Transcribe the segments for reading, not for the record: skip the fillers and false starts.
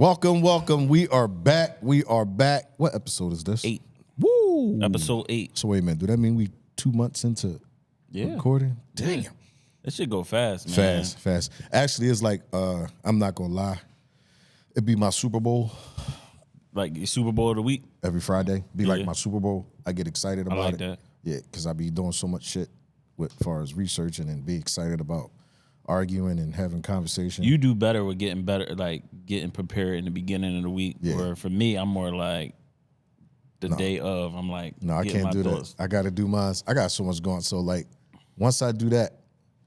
Welcome. We are back. What episode is this? 8. Woo! Episode 8. So wait a minute. Do that mean we 2 months into recording? Damn. Yeah. That shit go fast, man. Fast. Actually, it's like, I'm not going to lie. It'd be my Super Bowl. Like your Super Bowl of the week? Every Friday. Be like my Super Bowl. I get excited about it. I like that. Yeah, because I be doing so much shit with far as researching and be excited about arguing and having conversation. You do better with getting prepared in the beginning of the week. Yeah. Where for me, I'm more like the day of. I'm like, no, I can't do that. I got to do mine. I got so much going. So like, once I do that,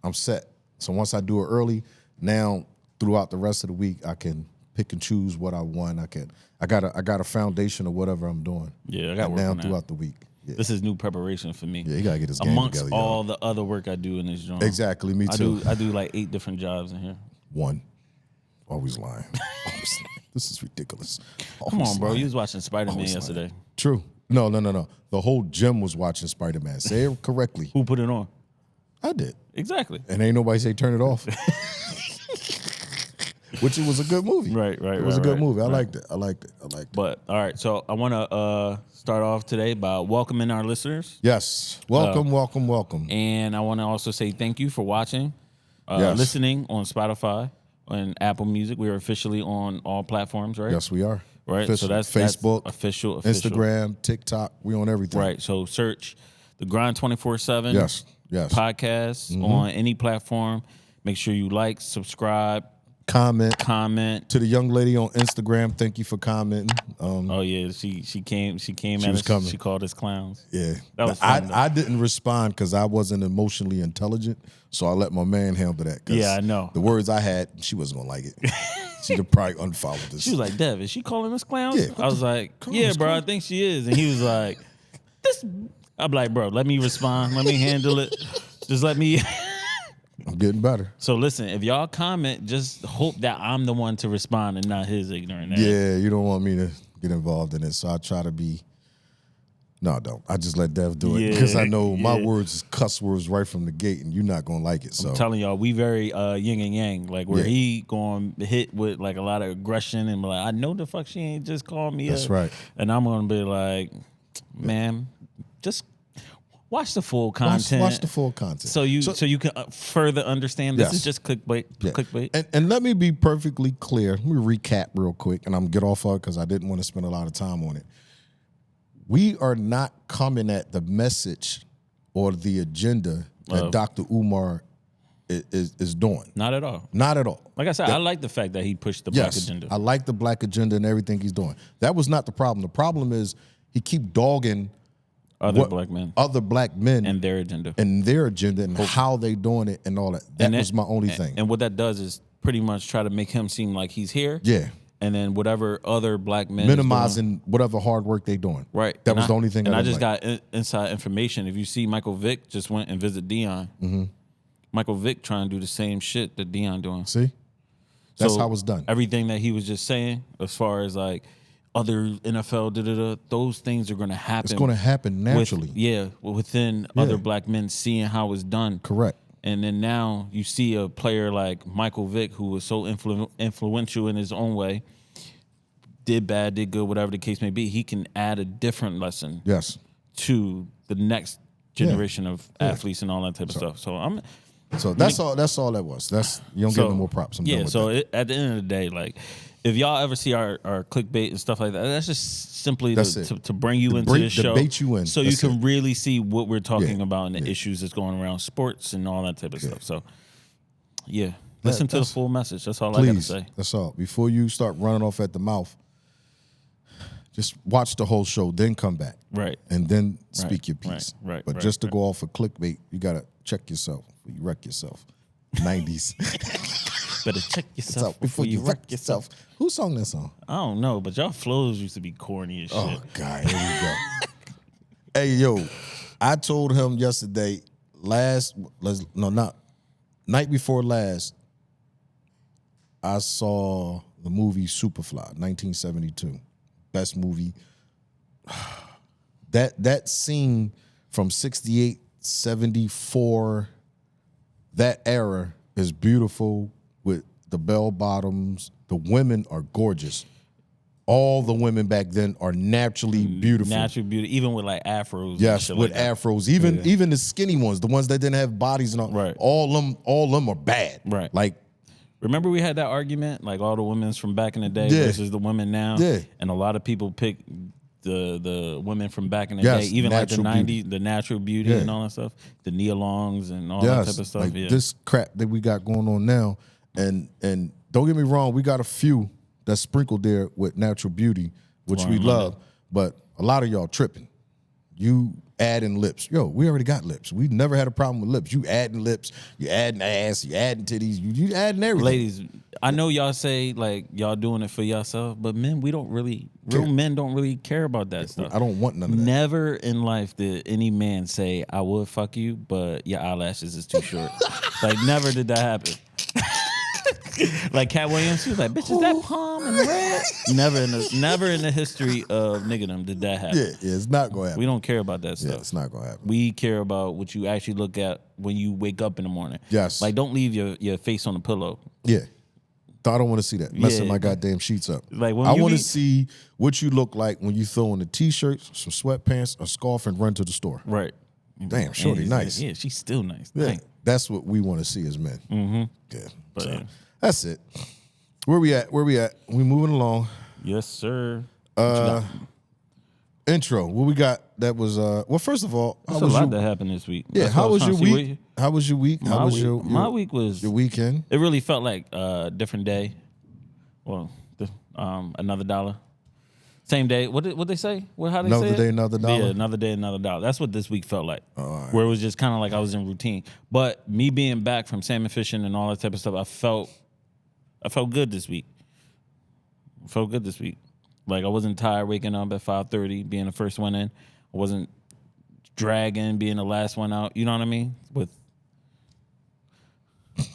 I'm set. So once I do it early, now throughout the rest of the week, I can pick and choose what I want. I got a foundation of whatever I'm doing. Yeah, I got work now on that. throughout the week. Yeah. This is new preparation for me. Yeah, you gotta get this game amongst together. all the other work I do in this joint. Exactly, me too. I do like 8 different jobs in here. One. Always lying. This is ridiculous. Come on, bro. You was watching Spider-Man yesterday. Lying. True. No. The whole gym was watching Spider-Man. Say it correctly. Who put it on? I did. Exactly. And ain't nobody say turn it off. Which it was a good movie. Right. It was a good movie. I liked it. But all right, so I want to start off today by welcoming our listeners. Yes. Welcome. And I want to also say thank you for watching, Yes. listening on Spotify and Apple Music. We are officially on all platforms, right? Yes, we are. Right. Official. So that's Facebook, official. Instagram, TikTok. We on everything. Right. So search the Grind 24/7. Yes. Podcast on any platform. Make sure you like, subscribe, Comment. comment. To the young lady on Instagram, thank you for commenting. Oh yeah, she came at was us. coming. She called us clowns. Yeah. That was fun, though. I didn't respond because I wasn't emotionally intelligent, so I let my man handle that. 'Cause Yeah, I know. The words I had, she wasn't going to like it. She'd have probably unfollowed this. She was like, Dev, is she calling us clowns? Yeah, I was like, yeah, bro, I think she is. And he was like, this. I'm like, bro, let me respond. Let me handle it. Just let me. I'm getting better. So listen, if y'all comment, just hope that I'm the one to respond and not his ignorant ass. Yeah, you don't want me to get involved in it, so I try to be. No, I don't. I just let Dev do it because I know my words is cuss words right from the gate, and you're not gonna like it. So I'm telling y'all, we very yin and yang. Like where he going to hit with like a lot of aggression and be like, I know the fuck she ain't just called me. That's right. And I'm gonna be like, man, just watch the full content. Watch the full content. So you can further understand. This is just clickbait. Yeah. Clickbait. And let me be perfectly clear. Let me recap real quick, and I'm gonna get off of it because I didn't want to spend a lot of time on it. We are not coming at the message or the agenda that Dr. Umar is doing. Not at all. Not at all. Like I said, I like the fact that he pushed the black agenda. I like the black agenda and everything he's doing. That was not the problem. The problem is he keep dogging Other black men and their agenda and how they doing it and all that. That was my only thing. And what that does is pretty much try to make him seem like he's here. Yeah. And then whatever other black men minimizing whatever hard work they doing. Right. That was the only thing. And I just got inside information. If you see Michael Vick just went and visit Dion. Mm-hmm. Michael Vick trying to do the same shit that Dion doing. See? That's how it's done. Everything that he was just saying as far as like other NFL, those things are going to happen. It's going to happen naturally. Within other black men seeing how it's done. Correct. And then now you see a player like Michael Vick, who was so influential in his own way, did bad, did good, whatever the case may be. He can add a different lesson to the next generation of athletes and all that type of stuff. So that's all that was. You don't get no more props. At the end of the day, like if y'all ever see our clickbait and stuff like that, that's just simply to bring you into the show, bait you in, so you can really see what we're talking about and the issues that's going around sports and all that type of stuff. So, listen to the full message. That's all I got to say. That's all. Before you start running off at the mouth, just watch the whole show, then come back, right, and then speak your piece. Right. But just to go off of clickbait, you gotta check yourself. You wreck yourself. 90s. Better check yourself before you wreck yourself. Who sung that song? I don't know, but y'all flows used to be corny as shit. Oh, God, here we go. Hey, yo, I told him yesterday, night before last, I saw the movie Superfly, 1972. Best movie. That scene from 68, 74, that era is beautiful with the bell bottoms, the women are gorgeous. All the women back then are naturally beautiful. Natural beauty, even with like afros. Yes, and with like afros. Even the skinny ones, the ones that didn't have bodies and all. Right. All them are bad. Right. Like, remember we had that argument, like all the women's from back in the day versus the women now. Yeah. And a lot of people pick the women from back in the Yes, day, even like the natural 90s, beauty. the natural beauty and all that stuff, the Nia Longs and all that type of stuff. Like this crap that we got going on now, and don't get me wrong, we got a few that's sprinkled there with natural beauty, which we love, but a lot of y'all tripping. You adding lips. Yo, we already got lips. We never had a problem with lips. You adding lips, you adding ass, you adding titties, you adding everything. Ladies, I know y'all say like y'all doing it for yourself, but men, we don't really, real men don't really care about that stuff. I don't want none of that. Never in life did any man say, I would fuck you, but your eyelashes is too short. Like, never did that happen. Like Cat Williams, she was like, bitch, is that palm and red? Never in the history of niggerdom did that happen. Yeah, it's not gonna happen. We don't care about that stuff. Yeah, it's not gonna happen. We care about what you actually look at when you wake up in the morning. Yes. Like, don't leave your face on the pillow. Yeah. I don't want to see that. Messing my goddamn sheets up. Like, when I you want to be- see what you look like when you throw on a t-shirt, some sweatpants, a scarf, and run to the store. Right. Damn, shorty, nice. Yeah, she's still nice. Yeah, Dang. that's what we want to see as men. Mm-hmm. Yeah. But, So, yeah. that's it. Where we at? We moving along. Yes, sir. What you got? Intro. What we got? That was well. First of all, There's a lot that happened this week. Yeah. That's How what I was your trying to see. week? How was your week? How was your My week was your weekend? It really felt like a different day. Well, another dollar. Same day. What they say? How they Another say day, it? another dollar? Yeah, another day, another dollar. That's what this week felt like. Where it was just kind of like I was in routine. But me being back from salmon fishing and all that type of stuff, I felt good this week. Like I wasn't tired waking up at 5:30, being the first one in. I wasn't dragging, being the last one out. You know what I mean?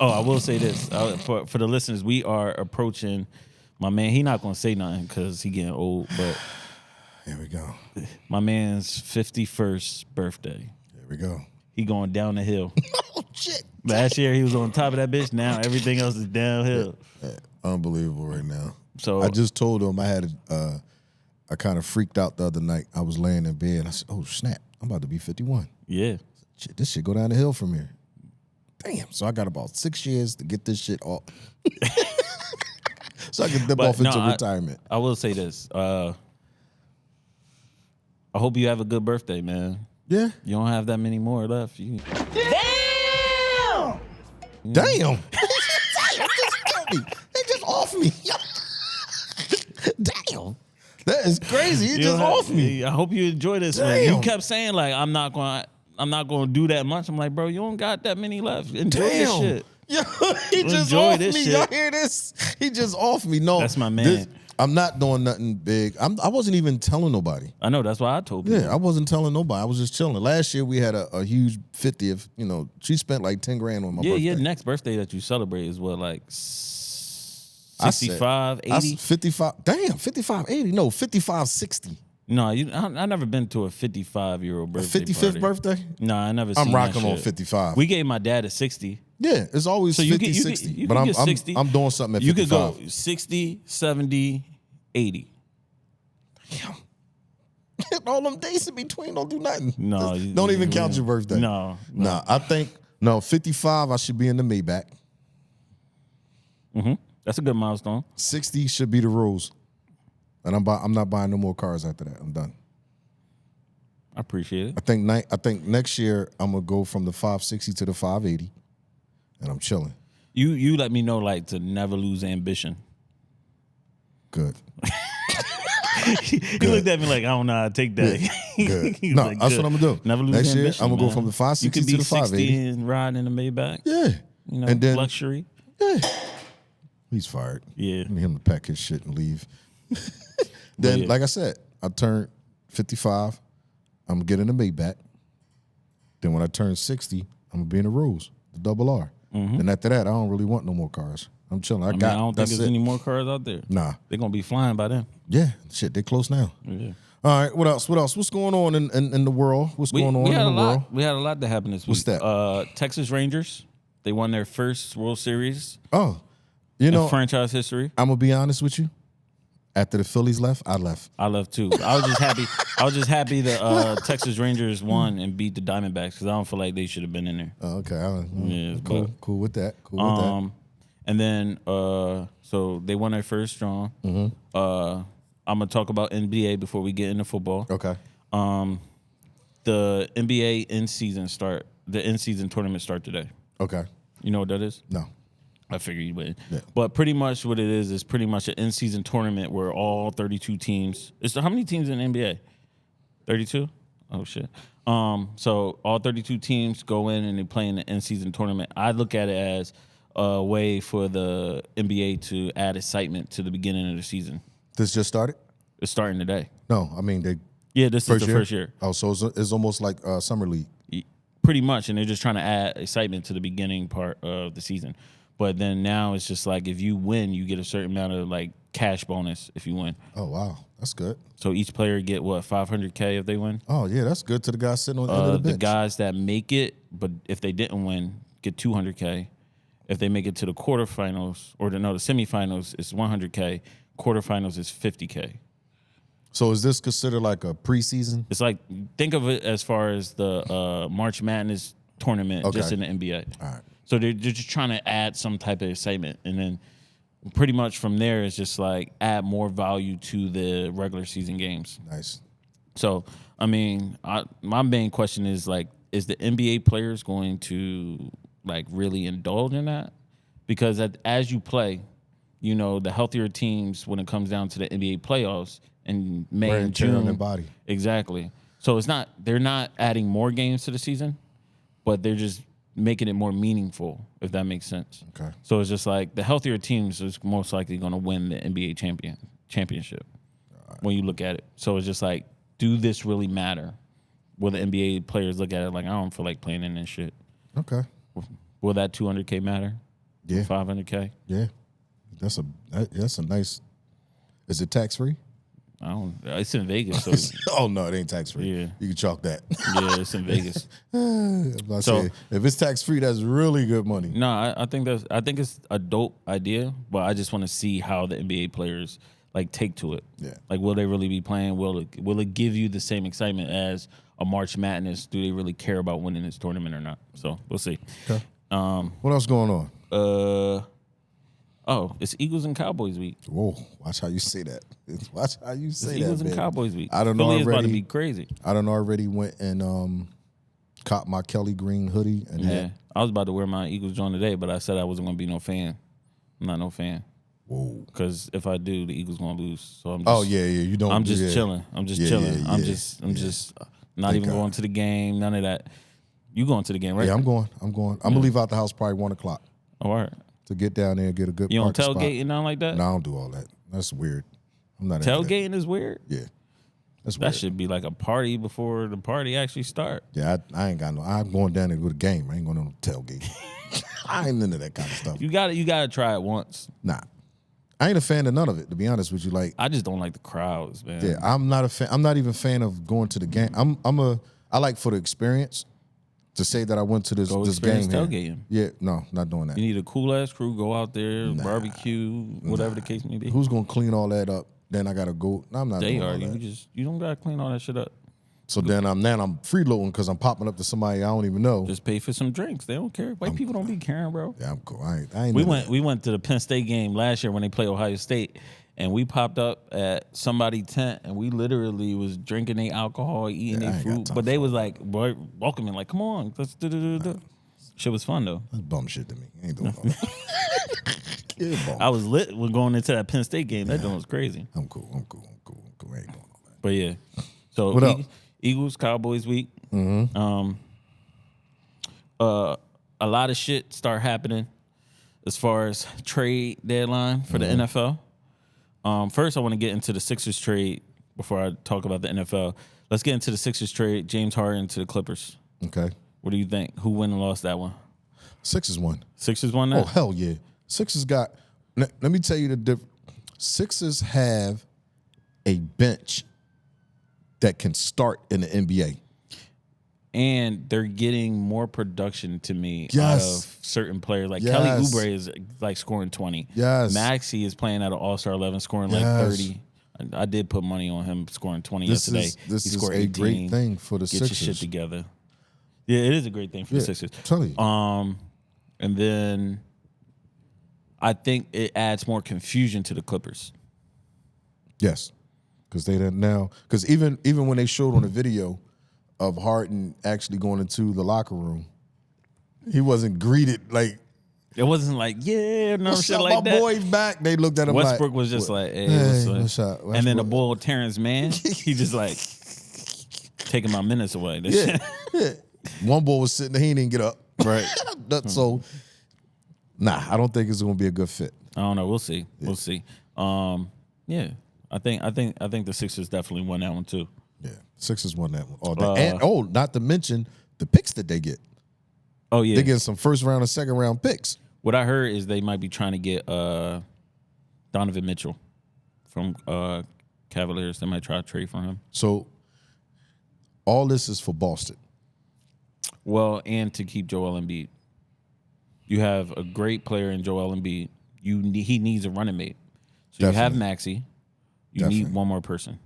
I will say this for the listeners: we are approaching. My man, he not gonna say nothing because he getting old, but Here we go. my man's 51st birthday. Here we go. He going down the hill. Oh shit! Last year he was on top of that bitch. Now everything else is downhill. Unbelievable right now. So I just told him I had I kind of freaked out the other night. I was laying in bed. And I said, "Oh snap! I'm about to be 51. yeah, Shit, this shit go down the hill from here. Damn! So I got about 6 years to get this shit off, so I can dip off into retirement." I will say this. I hope you have a good birthday, man. Yeah. You don't have that many more left. Damn! Damn! They just off me. Damn! That is crazy. He just off me. I hope you enjoy this, man. You kept saying like I'm not going to do that much. I'm like, bro, you don't got that many left. Enjoy this shit. Yo, he just Enjoy off me. this shit. Y'all hear this? He just off me. No, That's my man. I'm not doing nothing big. I wasn't even telling nobody. I know. That's why I told people. Yeah, I wasn't telling nobody. I was just chilling. Last year we had a huge 50th. You know, she spent like 10 grand on my birthday. Yeah, your next birthday that you celebrate is what, like 65, 80? 55. Damn, 55, 80. No, 55, 60. No, I never been to a 55-year-old birthday 55th party. birthday? No, I never seen I'm rocking that on shit. 55. We gave my dad a 60. Yeah, it's always So 50, 60. You but could I'm, get I'm, 60. I'm doing something at You 55. could go 60, 70, 80. All them days in between don't do nothing. No. Don't even count your birthday. No. Nah, I think, 55, I should be in the Maybach. Mm-hmm. That's a good milestone. 60 should be the rules. And I'm not buying no more cars after that. I'm done. I appreciate it. I think next year I'm going to go from the 560 to the 580. And I'm chilling. You let me know, like, to never lose ambition. Good. He looked at me like, I don't know how to take that. Yeah, good. He was No, like, that's good. what I'm going to do. Never lose Next ambition, year, I'm going to go man. from the 560 You could to be the 580. 60 and riding in the Maybach. Yeah. You know, and then, luxury. Yeah. He's fired. Yeah. I need him to pack his shit and leave. Then, yeah. like I said, I turned 55. I'm going to get in the Maybach. Then when I turn 60, I'm going to be in the Rose, the double R. Mm-hmm. And after that, I don't really want no more cars. I'm chilling. I don't think there's any more cars out there. Nah. They're going to be flying by then. Yeah. Shit, they close now. Yeah. All right. What else? What's going on in the world? What's going on in the world? We had a lot that happened this week. What's that? Texas Rangers, they won their first World Series. Oh. You know, franchise history. I'm gonna be honest with you. After the Phillies left, I left. I left too. I was just happy. I was just happy the Texas Rangers won and beat the Diamondbacks because I don't feel like they should have been in there. Oh, okay. Yeah, Cool with that. Cool with that. And then so they won their first strong. Mm-hmm. I'm gonna talk about NBA before we get into football. Okay. The NBA in-season tournament start today. Okay. You know what that is? No. I figured you would. Yeah. But pretty much what it is pretty much an in-season tournament where all 32 teams. How many teams in the NBA? 32? Oh shit. So all 32 teams go in and they play in the in-season tournament. I look at it as a way for the NBA to add excitement to the beginning of the season. This just started? It's starting today. No, I mean this is the first year. Oh, so it's almost like summer league. Pretty much, and they're just trying to add excitement to the beginning part of the season. But then now it's just like if you win, you get a certain amount of like cash bonus if you win. Oh wow, that's good. So each player get what, $500K if they win. Oh yeah, that's good to the guys sitting on the end of the bench. The guys that make it, but if they didn't win, get $200K. If they make it to the quarterfinals the semifinals, it's $100K. Quarterfinals is $50K. So is this considered like a preseason? It's like, think of it as far as the March Madness tournament, just in the NBA. All right. So they're just trying to add some type of excitement. And then pretty much from there, it's just like add more value to the regular season games. Nice. So, I mean, my main question is like, is the NBA players going to like really indulge in that? Because as you play, you know, the healthier teams when it comes down to the NBA playoffs in May and June. Their body. Exactly. So they're not adding more games to the season, but they're just making it more meaningful, if that makes sense. Okay. So it's just like the healthier teams is most likely going to win the NBA championship when you look at it. So it's just like, do this really matter? Will the NBA players look at it like, I don't feel like playing in this shit? Okay. Will that $200K matter? Yeah. $500K? Yeah. That's a nice. Is it tax free? I don't. It's in Vegas, so oh no, it ain't tax free. Yeah, you can chalk that. Yeah, it's in Vegas. So if it's tax free, that's really good money. No, I think it's a dope idea, but I just want to see how the NBA players like take to it. Yeah, like will they really be playing? Will it give you the same excitement as a March Madness? Do they really care about winning this tournament or not? So we'll see. Okay. What else going on? It's Eagles and Cowboys week. Whoa, watch how you say that. Watch how you say that. Eagles and Cowboys week. I don't know Philly already. Is about to be crazy. I don't know already went and caught my Kelly Green hoodie and I was about to wear my Eagles joint today, but I said I wasn't going to be no fan. I'm not no fan. Whoa. Because if I do, the Eagles going to lose. So I'm just, you don't. I'm just chilling. I'm just chilling. Yeah, I'm just not even going to the game. None of that. You going to the game, right? Yeah, I'm going. I'm gonna leave out the house probably 1 o'clock. All right. To get down there and get a good. You don't tailgate tailgate and nothing like that? No, I don't do all that. That's weird. I'm not tailgating is weird. Yeah, that's that weird. Should be like a party before the party actually start. Yeah, I ain't got no. I'm going down there to go to the game. I ain't going to no tailgate. I ain't into that kind of stuff. You got to try it once. Nah, I ain't a fan of none of it. To be honest with you, like I just don't like the crowds, man. Yeah, I'm not a fan. I'm not even a fan of going to the game. I like for the experience. To say that I went to this game tailgating. Yeah, no, not doing that. You need a cool ass crew. Go out there, barbecue, whatever the case may be. Who's gonna clean all that up? Then I gotta go. No, I'm not. They doing are. all that. You don't gotta clean all that shit up. So then I'm freeloading because I'm popping up to somebody I don't even know. Just pay for some drinks. They don't care. White people don't be caring, bro. Yeah, I'm cool. I ain't. We went to the Penn State game last year when they played Ohio State. And we popped up at somebody's tent, and we literally was drinking their alcohol, eating their food. But they was like, boy, welcoming, like, come on, let's do. Shit was fun though. That's bum shit to me. I ain't doing all that. I was lit when going into that Penn State game. That was crazy. I'm cool. I ain't doing all that. But yeah, so what up? Eagles Cowboys week. Mm-hmm. A lot of shit start happening as far as trade deadline for the NFL. First, I want to get into the Sixers trade before I talk about the NFL. Let's get into the Sixers trade. James Harden to the Clippers. Okay. What do you think? Who won and lost that one? Sixers won. Sixers won that? Oh, hell yeah. Sixers got... Let me tell you the difference. Sixers have a bench that can start in the NBA. And they're getting more production to me out of certain players. Like Kelly Oubre is like scoring 20. Yes. Maxey is playing at an All-Star 11, scoring like 30. I did put money on him scoring 20 yesterday. This is a great thing for the Sixers. Get your shit together. Yeah, it is a great thing for the Sixers. Tell you. And then I think it adds more confusion to the Clippers. Yes, because they didn't now. Because even when they showed on the video of Harden actually going into the locker room, he wasn't greeted like. It wasn't like, yeah, no shit like my that. My boy's back. They looked at him Westbrook like. was just like, hey, what's up? And then the boy Terrence Mann, he just like taking my minutes away. Yeah. One boy was sitting there, he didn't get up. Right. So, I don't think it's going to be a good fit. I don't know. We'll see. Yeah. We'll see. Yeah. I think the Sixers definitely won that one too. Yeah. Sixers won that one all day. And not to mention the picks that they get. Oh yeah. They get some first round and second round picks. What I heard is they might be trying to get Donovan Mitchell from Cavaliers. They might try to trade for him. So all this is for Boston. Well, and to keep Joel Embiid. You have a great player in Joel Embiid. He needs a running mate. So Definitely. You have Maxey. You need one more person.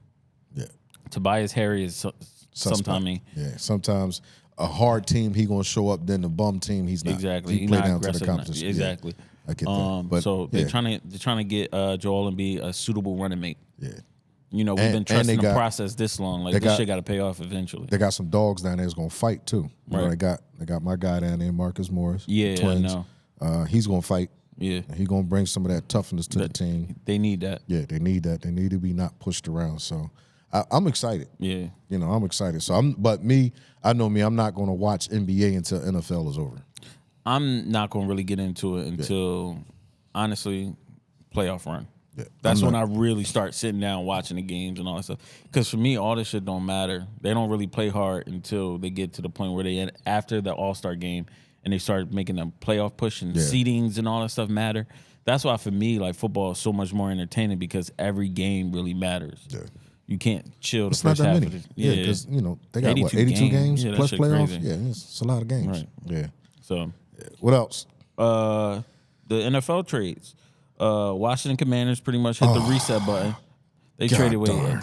Yeah. Tobias Harris is sometimes. Yeah. Sometimes a hard team, he gonna show up. Then the bum team, he's not. Exactly. He play down to the competition. Exactly. Yeah, I get that. But, so they're trying to get Joel Embiid a suitable running mate. Yeah. You know, we've been trusting the process this long. Like this shit got to pay off eventually. They got some dogs down there that's gonna fight too. Right. You know, they got my guy down there, Marcus Morris. Yeah, Twins. I know. He's gonna fight. Yeah. He's gonna bring some of that toughness to the team. They need that. Yeah, they need that. They need to be not pushed around. So I'm excited. Yeah. You know, I'm excited. So I know me, I'm not gonna watch NBA until NFL is over. I'm not gonna really get into it until honestly playoff run. Yeah. That's when I really start sitting down watching the games and all that stuff. Because for me, all this shit don't matter. They don't really play hard until they get to the point where they after the All-Star game and they start making a playoff push and seedings and all that stuff matter. That's why for me, like football is so much more entertaining because every game really matters. Yeah. You can't chill the first half of it. Yeah, because they got 82 games plus playoffs. Crazy. Yeah, it's a lot of games. Right. Yeah. So what else? The NFL trades. Washington Commanders pretty much hit the reset button. They traded away.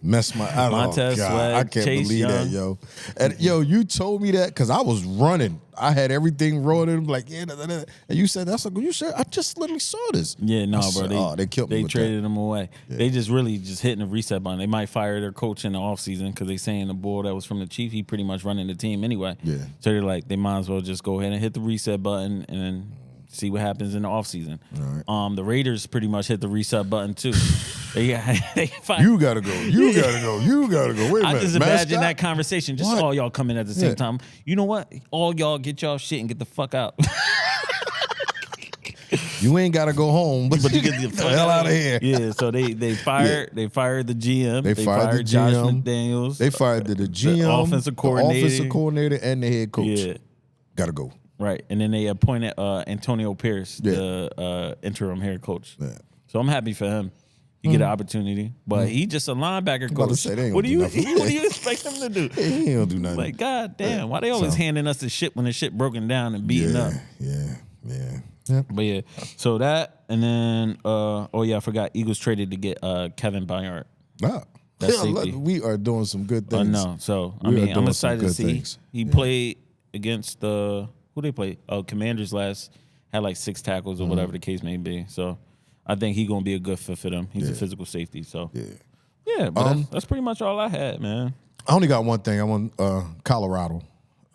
Mess my Montez Sweat, I can't Chase believe Young. that, yo. And you told me that because I was running. I had everything rolling. Like, and you said I just literally saw this. Yeah, no, bro. They killed me. They traded them away. Yeah. They just really just hitting the reset button. They might fire their coach in the offseason because they saying the boy that was from the Chief, he pretty much running the team anyway. Yeah. So they're like, they might as well just go ahead and hit the reset button and then see what happens in the offseason. Right. The Raiders pretty much hit the reset button too. They You gotta go. You gotta go. You gotta go. Wait a minute. I just imagine that conversation. Just all y'all come in at the same time. You know what? All y'all get y'all shit and get the fuck out. You ain't gotta go home, but you get the hell out of here. Yeah. So they fired the GM. They fired the Josh GM. McDaniels. They fired the GM, the offensive coordinator, and the head coach. Yeah. Gotta go. Right, and then they appointed Antonio Pierce, the interim head coach. Yeah. So I'm happy for him. He get an opportunity, but he just a linebacker coach. What do you expect him to do? He ain't gonna do nothing. Like, God damn, why they always handing us the shit when the shit broken down and beaten up? Yeah. But yeah, so that, and then I forgot Eagles traded to get Kevin Byard. That's safety. We are doing some good things. I know. So I'm excited to see. He played against the who they played? Commanders had like 6 tackles or whatever the case may be. So I think he's gonna be a good fit for them. He's a physical safety. So but that's pretty much all I had, man. I only got one thing. I want Colorado.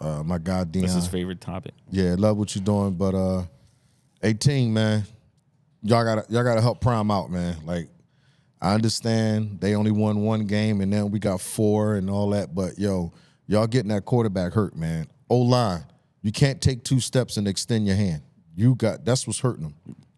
My guy Deion. That's his favorite topic. Yeah, love what you're doing, but 18, man. Y'all gotta help Prime out, man. Like, I understand they only won 1 game and then we got 4 and all that, but y'all getting that quarterback hurt, man. O-line. You can't take 2 steps and extend your hand. That's what's hurting them.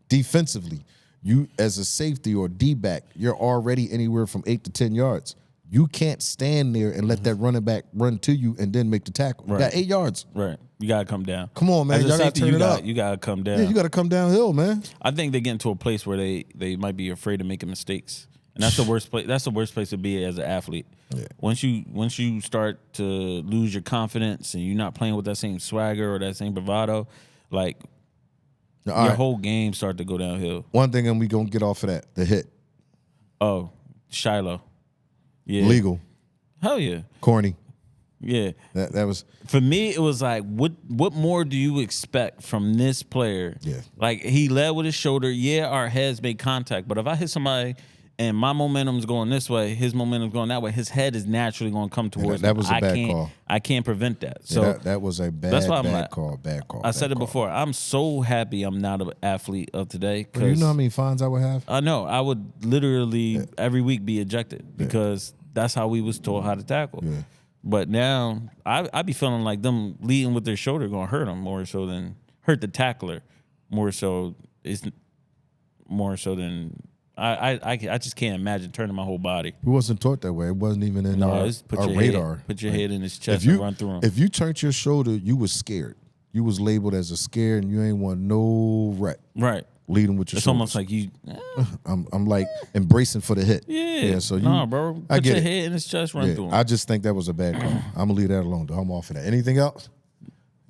Defensively, you as a safety or D-back, you're already anywhere from 8 to 10 yards. You can't stand there and let that running back run to you and then make the tackle. You got 8 yards. Right. You got to come down. Come on, man. Y'all got to turn it up. You got to come down. Yeah, you got to come downhill, man. I think they're getting to a place where they might be afraid of making mistakes. And that's the worst place. That's the worst place to be as an athlete. Yeah. Once you start to lose your confidence and you're not playing with that same swagger or that same bravado, like your whole game start to go downhill. One thing, and we gonna get off of that, the hit. Oh, Shiloh. Yeah. Legal. Hell yeah. Corny. Yeah. That was, for me, it was like, what more do you expect from this player? Yeah. Like, he led with his shoulder. Yeah, our heads made contact, but if I hit somebody and my momentum's going this way, his momentum's going that way, his head is naturally going to come towards that was a bad call. I can't prevent that. So that was a bad call. I said it before. I'm so happy I'm not an athlete of today. Well, you know how many fines I would have? I know. I would literally every week be ejected because that's how we was taught how to tackle. Yeah. But now I be feeling like them leading with their shoulder going to hurt them more so than hurt the tackler. More so than I just can't imagine turning my whole body. We wasn't taught that way. It wasn't even in our radar. Put your head in his chest and run through him. If you turned your shoulder, you was scared. You was labeled as a scared, and you ain't want no rep. Right. Leading with your It's shoulders. almost like you. I'm like embracing for the hit. Yeah. So bro. Put your head in his chest, run through him. I just think that was a bad call. I'm gonna leave that alone. I'm off of that. Anything else?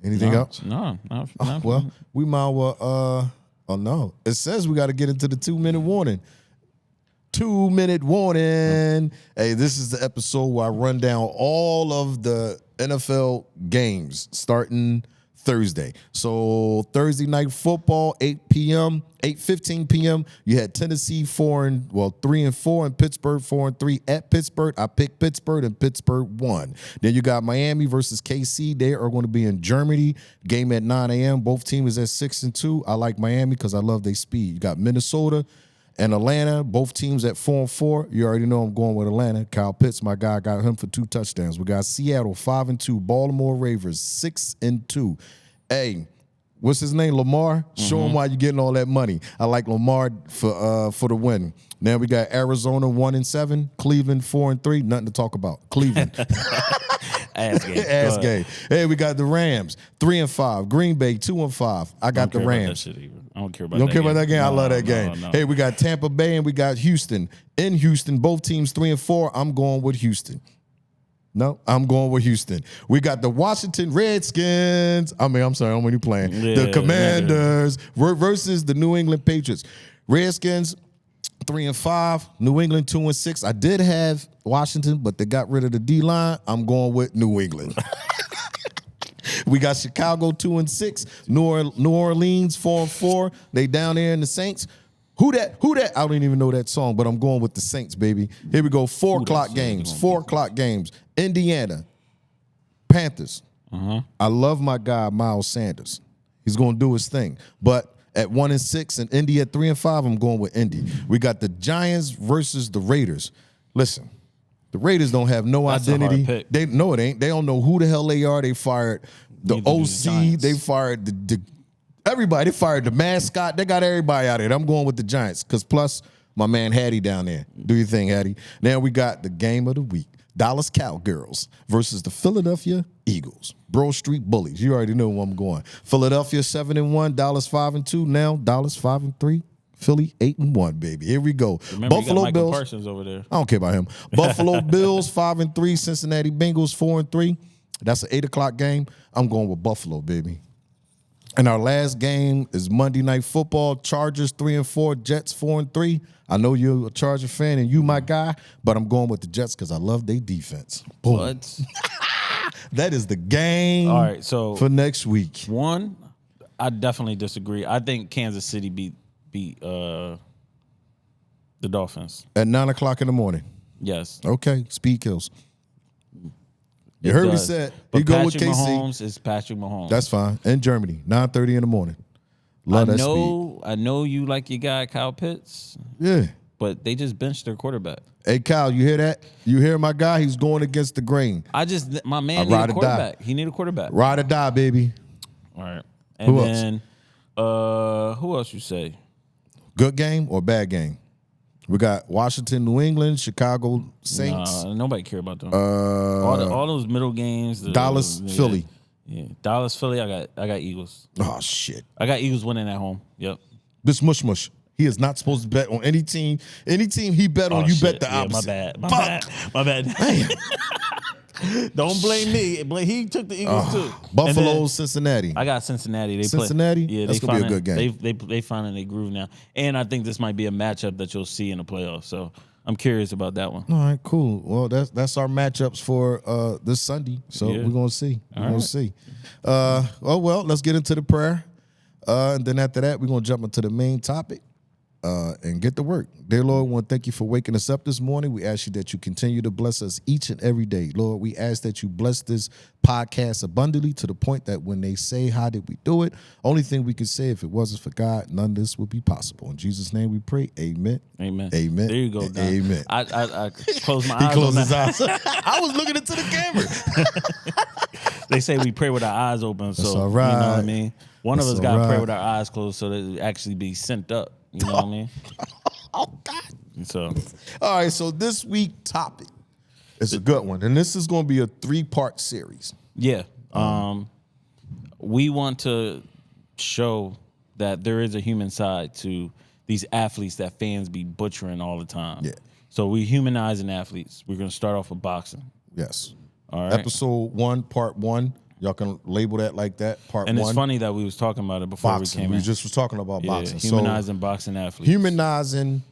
Anything else? No. Well, we might well. Oh no! It says we got to get into the 2-minute warning. 2-minute warning. Hey, this is the episode where I run down all of the NFL games starting Thursday. So Thursday night football, 8:15 p.m. You had Tennessee 3-4 and Pittsburgh 4-3 at Pittsburgh. I picked Pittsburgh and Pittsburgh won. Then you got Miami versus KC. They are going to be in Germany. Game at 9 a.m. Both teams is at 6-2. I like Miami because I love their speed. You got Minnesota and Atlanta, both teams at 4-4. You already know I'm going with Atlanta. Kyle Pitts, my guy, got him for 2 touchdowns. We got Seattle 5-2. Baltimore Ravens 6-2. Hey, what's his name? Lamar. Show him why you're getting all that money. I like Lamar for the win. Now we got Arizona 1-7. Cleveland 4-3. Nothing to talk about. Cleveland. Ass game. Hey, we got the Rams 3-5. Green Bay 2-5. I got the Rams. I don't care about that. You don't care about that game? I love that game. No. Hey, we got Tampa Bay and we got Houston. In Houston, both teams 3-4. I'm going with Houston. No, I'm going with Houston. We got the Washington Redskins. I'm sorry, I'm only playing. The Commanders versus the New England Patriots. Redskins 3-5. New England 2-6. I did have Washington, but they got rid of the D-line. I'm going with New England. We got Chicago 2-6, New Orleans 4-4. They down there in the Saints. Who that? I don't even know that song, but I'm going with the Saints, baby. Here we go. 4 o'clock games. 4 o'clock games. Indiana, Panthers. I love my guy Miles Sanders. He's going to do his thing. But at 1-6 and Indy at 3-5, I'm going with Indy. We got the Giants versus the Raiders. Listen. The Raiders don't have no identity. They know it ain't. They don't know who the hell they are. They fired the OC. They fired the everybody. They fired the mascot. They got everybody out of it. I'm going with the Giants because plus my man Hattie down there. Do your thing, Hattie. Now we got the game of the week. Dallas Cowgirls versus the Philadelphia Eagles. Bro Street Bullies. You already know where I'm going. Philadelphia 7-1. Dallas 5-2. Now Dallas 5-3. Philly 8-1, baby. Here we go. Remember, Buffalo you got Michael Parsons over there. I don't care about him. Buffalo Bills 5-3. Cincinnati Bengals 4-3. That's an 8 o'clock game. I'm going with Buffalo, baby. And our last game is Monday Night Football. Chargers 3-4. Jets 4-3. I know you're a Charger fan and you my guy, but I'm going with the Jets because I love their defense. Boom. What? That is the game. All right, so for next week. One, I definitely disagree. I think Kansas City beat the Dolphins at 9 o'clock in the morning. Yes. Okay. Speed kills. You heard me say he go with KC. Mahomes is Patrick Mahomes. That's fine. In Germany, 9:30 in the morning. Love that speed. I know you like your guy Kyle Pitts. Yeah. But they just benched their quarterback. Hey, Kyle, you hear that? You hear my guy? He's going against the grain. My man need a quarterback. He need a quarterback. Ride or die, baby. All right. And then who else you say? Good game or bad game? We got Washington, New England, Chicago Saints. Nobody care about them. All those middle games. Dallas, Philly. Yeah, Dallas, Philly. I got Eagles. Oh shit! I got Eagles winning at home. Yep. This mush. He is not supposed to bet on any team. Any team he bet on, you bet the opposite. My bad. Don't blame me. He took the Eagles too. Buffalo, Cincinnati. I got Cincinnati. Cincinnati? Yeah, that's gonna be a good game. They finding their groove now, and I think this might be a matchup that you'll see in the playoffs. So I'm curious about that one. All right, cool. Well, that's our matchups for this Sunday. So we're gonna see. We're gonna see. Well, let's get into the prayer, and then after that, we're gonna jump into the main topic. And get to work. Dear Lord, we want to thank you for waking us up this morning. We ask you that you continue to bless us each and every day. Lord, we ask that you bless this podcast abundantly to the point that when they say, how did we do it? Only thing we could say, if it wasn't for God, none of this would be possible. In Jesus' name we pray. Amen. Amen. Amen. There you go, Don. Amen. I closed my eyes. He closed his eyes. I was looking into the camera. They say we pray with our eyes open. So, that's all right. You know what I mean? One of us got to pray with our eyes closed so that it actually be sent up. You know what I mean? Oh, God. So, all right. So this week topic is a good one. And this is going to be a 3-part series. Yeah. We want to show that there is a human side to these athletes that fans be butchering all the time. Yeah. So we humanizing athletes. We're going to start off with boxing. Yes. All right. Episode 1, part 1. Y'all can label that like that. Part 1. And it's funny that we was talking about it before boxing. we came in. We just was talking about boxing. Humanizing boxing athletes. Humanizing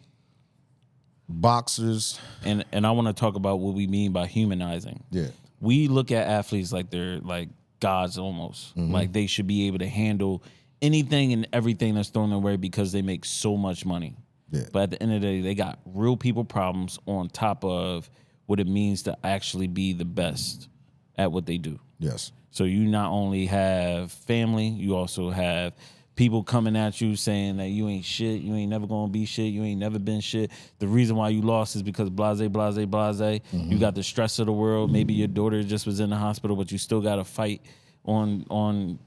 boxers. And I want to talk about what we mean by humanizing. Yeah. We look at athletes like they're like gods almost. Mm-hmm. Like they should be able to handle anything and everything that's thrown their way because they make so much money. Yeah. But at the end of the day, they got real people problems on top of what it means to actually be the best at what they do. Yes. So you not only have family, you also have people coming at you saying that you ain't shit, you ain't never gonna be shit, you ain't never been shit. The reason why you lost is because blase. Mm-hmm. You got the stress of the world. Maybe your daughter just was in the hospital, but you still got to fight on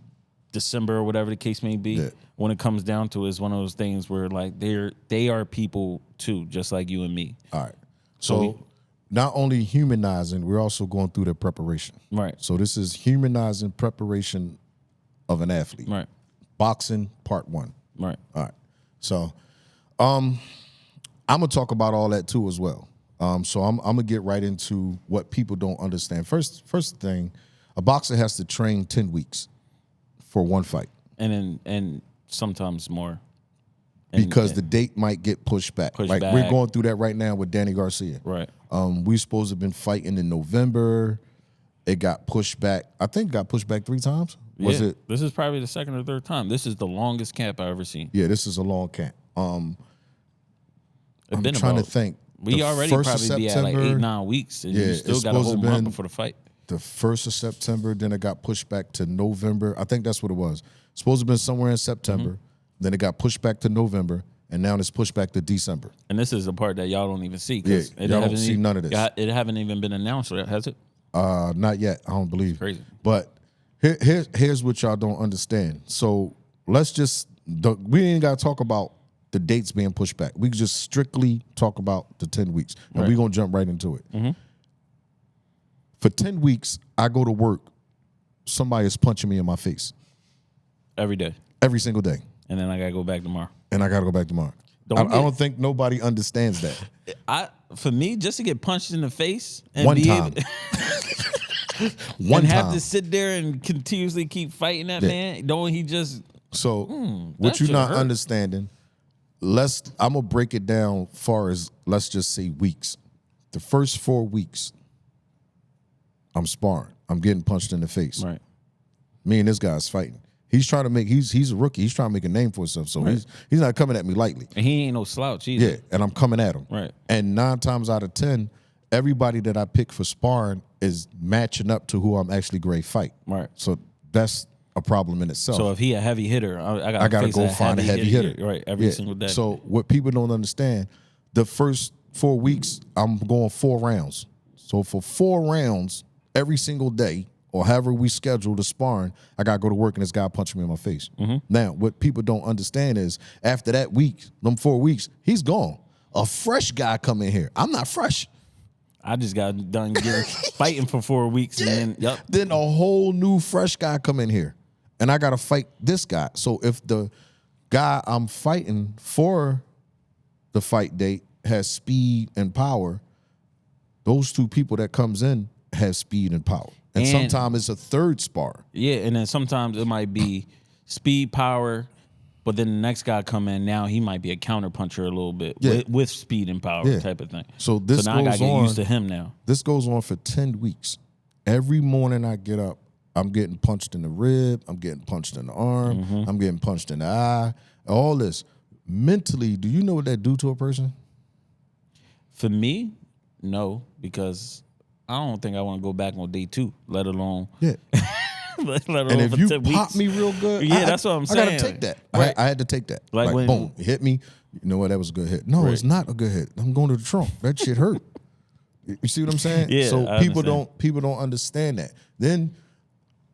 December or whatever the case may be. Yeah. When it comes down to it, it's one of those things where like they are people too, just like you and me. All right. So not only humanizing, we're also going through the preparation. Right. So this is humanizing preparation of an athlete. Right. Boxing, part 1. Right. All right. So I'm going to talk about all that too as well. So I'm going to get right into what people don't understand. First thing, a boxer has to train 10 weeks for one fight. And sometimes more. Because the date might get pushed back. We're going through that right now with Danny Garcia. Right. We supposed to have been fighting in November. It got pushed back. I think it got pushed back 3 times. Was it? This is probably the second or third time. This is the longest camp I ever seen. Yeah, this is a long camp. I'm been trying to think. We already probably be at like 8-9 weeks, and you still got a whole month before the fight. The 1st of September, then it got pushed back to November. I think that's what it was. Supposed to have been somewhere in September. Mm-hmm. Then it got pushed back to November, and now it's pushed back to December. And this is the part that y'all don't even see. Yeah, y'all don't see none of this. It haven't even been announced, has it? Not yet. I don't believe. Crazy. But here's what y'all don't understand. So let's just we ain't got to talk about the dates being pushed back. We can just strictly talk about the 10 weeks, and we're gonna jump right into it. Mm-hmm. For 10 weeks, I go to work. Somebody is punching me in my face every day, every single day. And then I gotta go back tomorrow. I don't think nobody understands that. For me, just to get punched in the face and one time, have to sit there and continuously keep fighting that man. Don't he just? So what you're not understanding? I'm gonna break it down. Far as let's just say weeks. The first 4 weeks, I'm sparring. I'm getting punched in the face. Right. Me and this guy's fighting. He's trying to make. He's a rookie. He's trying to make a name for himself. So he's not coming at me lightly. And he ain't no slouch either. Yeah, and I'm coming at him. Right. And 9 times out of 10, everybody that I pick for sparring is matching up to who I'm actually going to fight. Right. So that's a problem in itself. So if he a heavy hitter, I got to go find a heavy hitter. Right. Every single day. So what people don't understand, the first 4 weeks, I'm going 4 rounds. So for 4 rounds every single day, or however we schedule the sparring, I got to go to work and this guy punching me in my face. Mm-hmm. Now, what people don't understand is after that week, them 4 weeks, he's gone. A fresh guy come in here. I'm not fresh. I just got done fighting for 4 weeks. Yeah. And then a whole new fresh guy come in here. And I got to fight this guy. So if the guy I'm fighting for the fight date has speed and power, those two people that comes in have speed and power. And sometimes it's a third spar. Yeah, and then sometimes it might be speed, power, but then the next guy come in, now he might be a counterpuncher a little bit with speed and power type of thing. So this now I gotta get used to him now. This goes on for 10 weeks. Every morning I get up, I'm getting punched in the rib, I'm getting punched in the arm, I'm getting punched in the eye, all this. Mentally, do you know what that do to a person? For me, no, because I don't think I want to go back on day 2, let alone. Yeah. let alone and if you pop weeks. me real good, that's what I'm saying. I gotta take that. Right. I had to take that. Like when, boom, it hit me. You know what? That was a good hit. No, it's not a good hit. I'm going to the trunk. That shit hurt. You see what I'm saying? Yeah. So people don't understand that. Then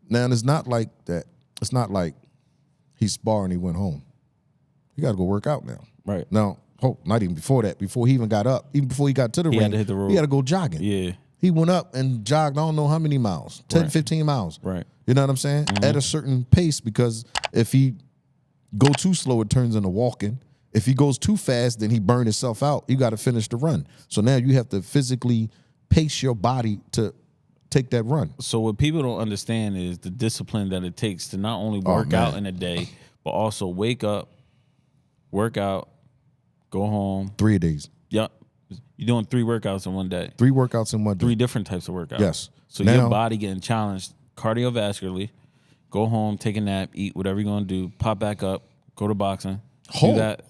now it's not like that. It's not like he sparred and he went home. You got to go work out now. Right. Now, not even before that. Before he even got up, even before he got to the ring, had to hit the road. He had to go jogging. Yeah. He went up and jogged I don't know how many miles, 10, 15 miles. Right. You know what I'm saying? At a certain pace, because if he go too slow, it turns into walking. If he goes too fast, then he burn himself out. You got to finish the run. So now you have to physically pace your body to take that run. So what people don't understand is the discipline that it takes to not only work out in a day, but also wake up, work out, go home. 3 days. Yep. You're doing 3 workouts in one day. 3 workouts in one day. 3 different types of workouts. Yes. So your body getting challenged cardiovascularly. Go home, take a nap, eat whatever you're going to do, pop back up, go to boxing. Do that.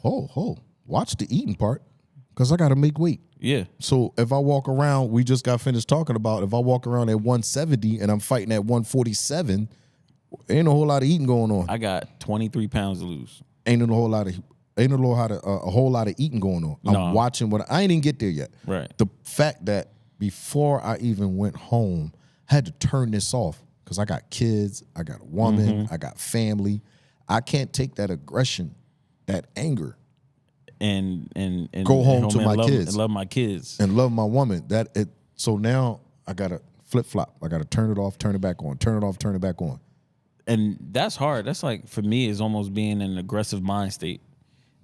Watch the eating part, because I got to make weight. Yeah. So if I walk around, we just got finished talking about, if I walk around at 170 and I'm fighting at 147, ain't a whole lot of eating going on. I got 23 pounds to lose. Ain't a whole lot of eating going on. I'm watching I ain't even get there yet. Right. The fact that before I even went home, I had to turn this off because I got kids, I got a woman, I got family. I can't take that aggression, that anger, and go home to my kids and love my kids and love my woman. So now I gotta flip flop. I gotta turn it off, turn it back on, turn it off, turn it back on. And that's hard. That's like, for me, is almost being in an aggressive mind state.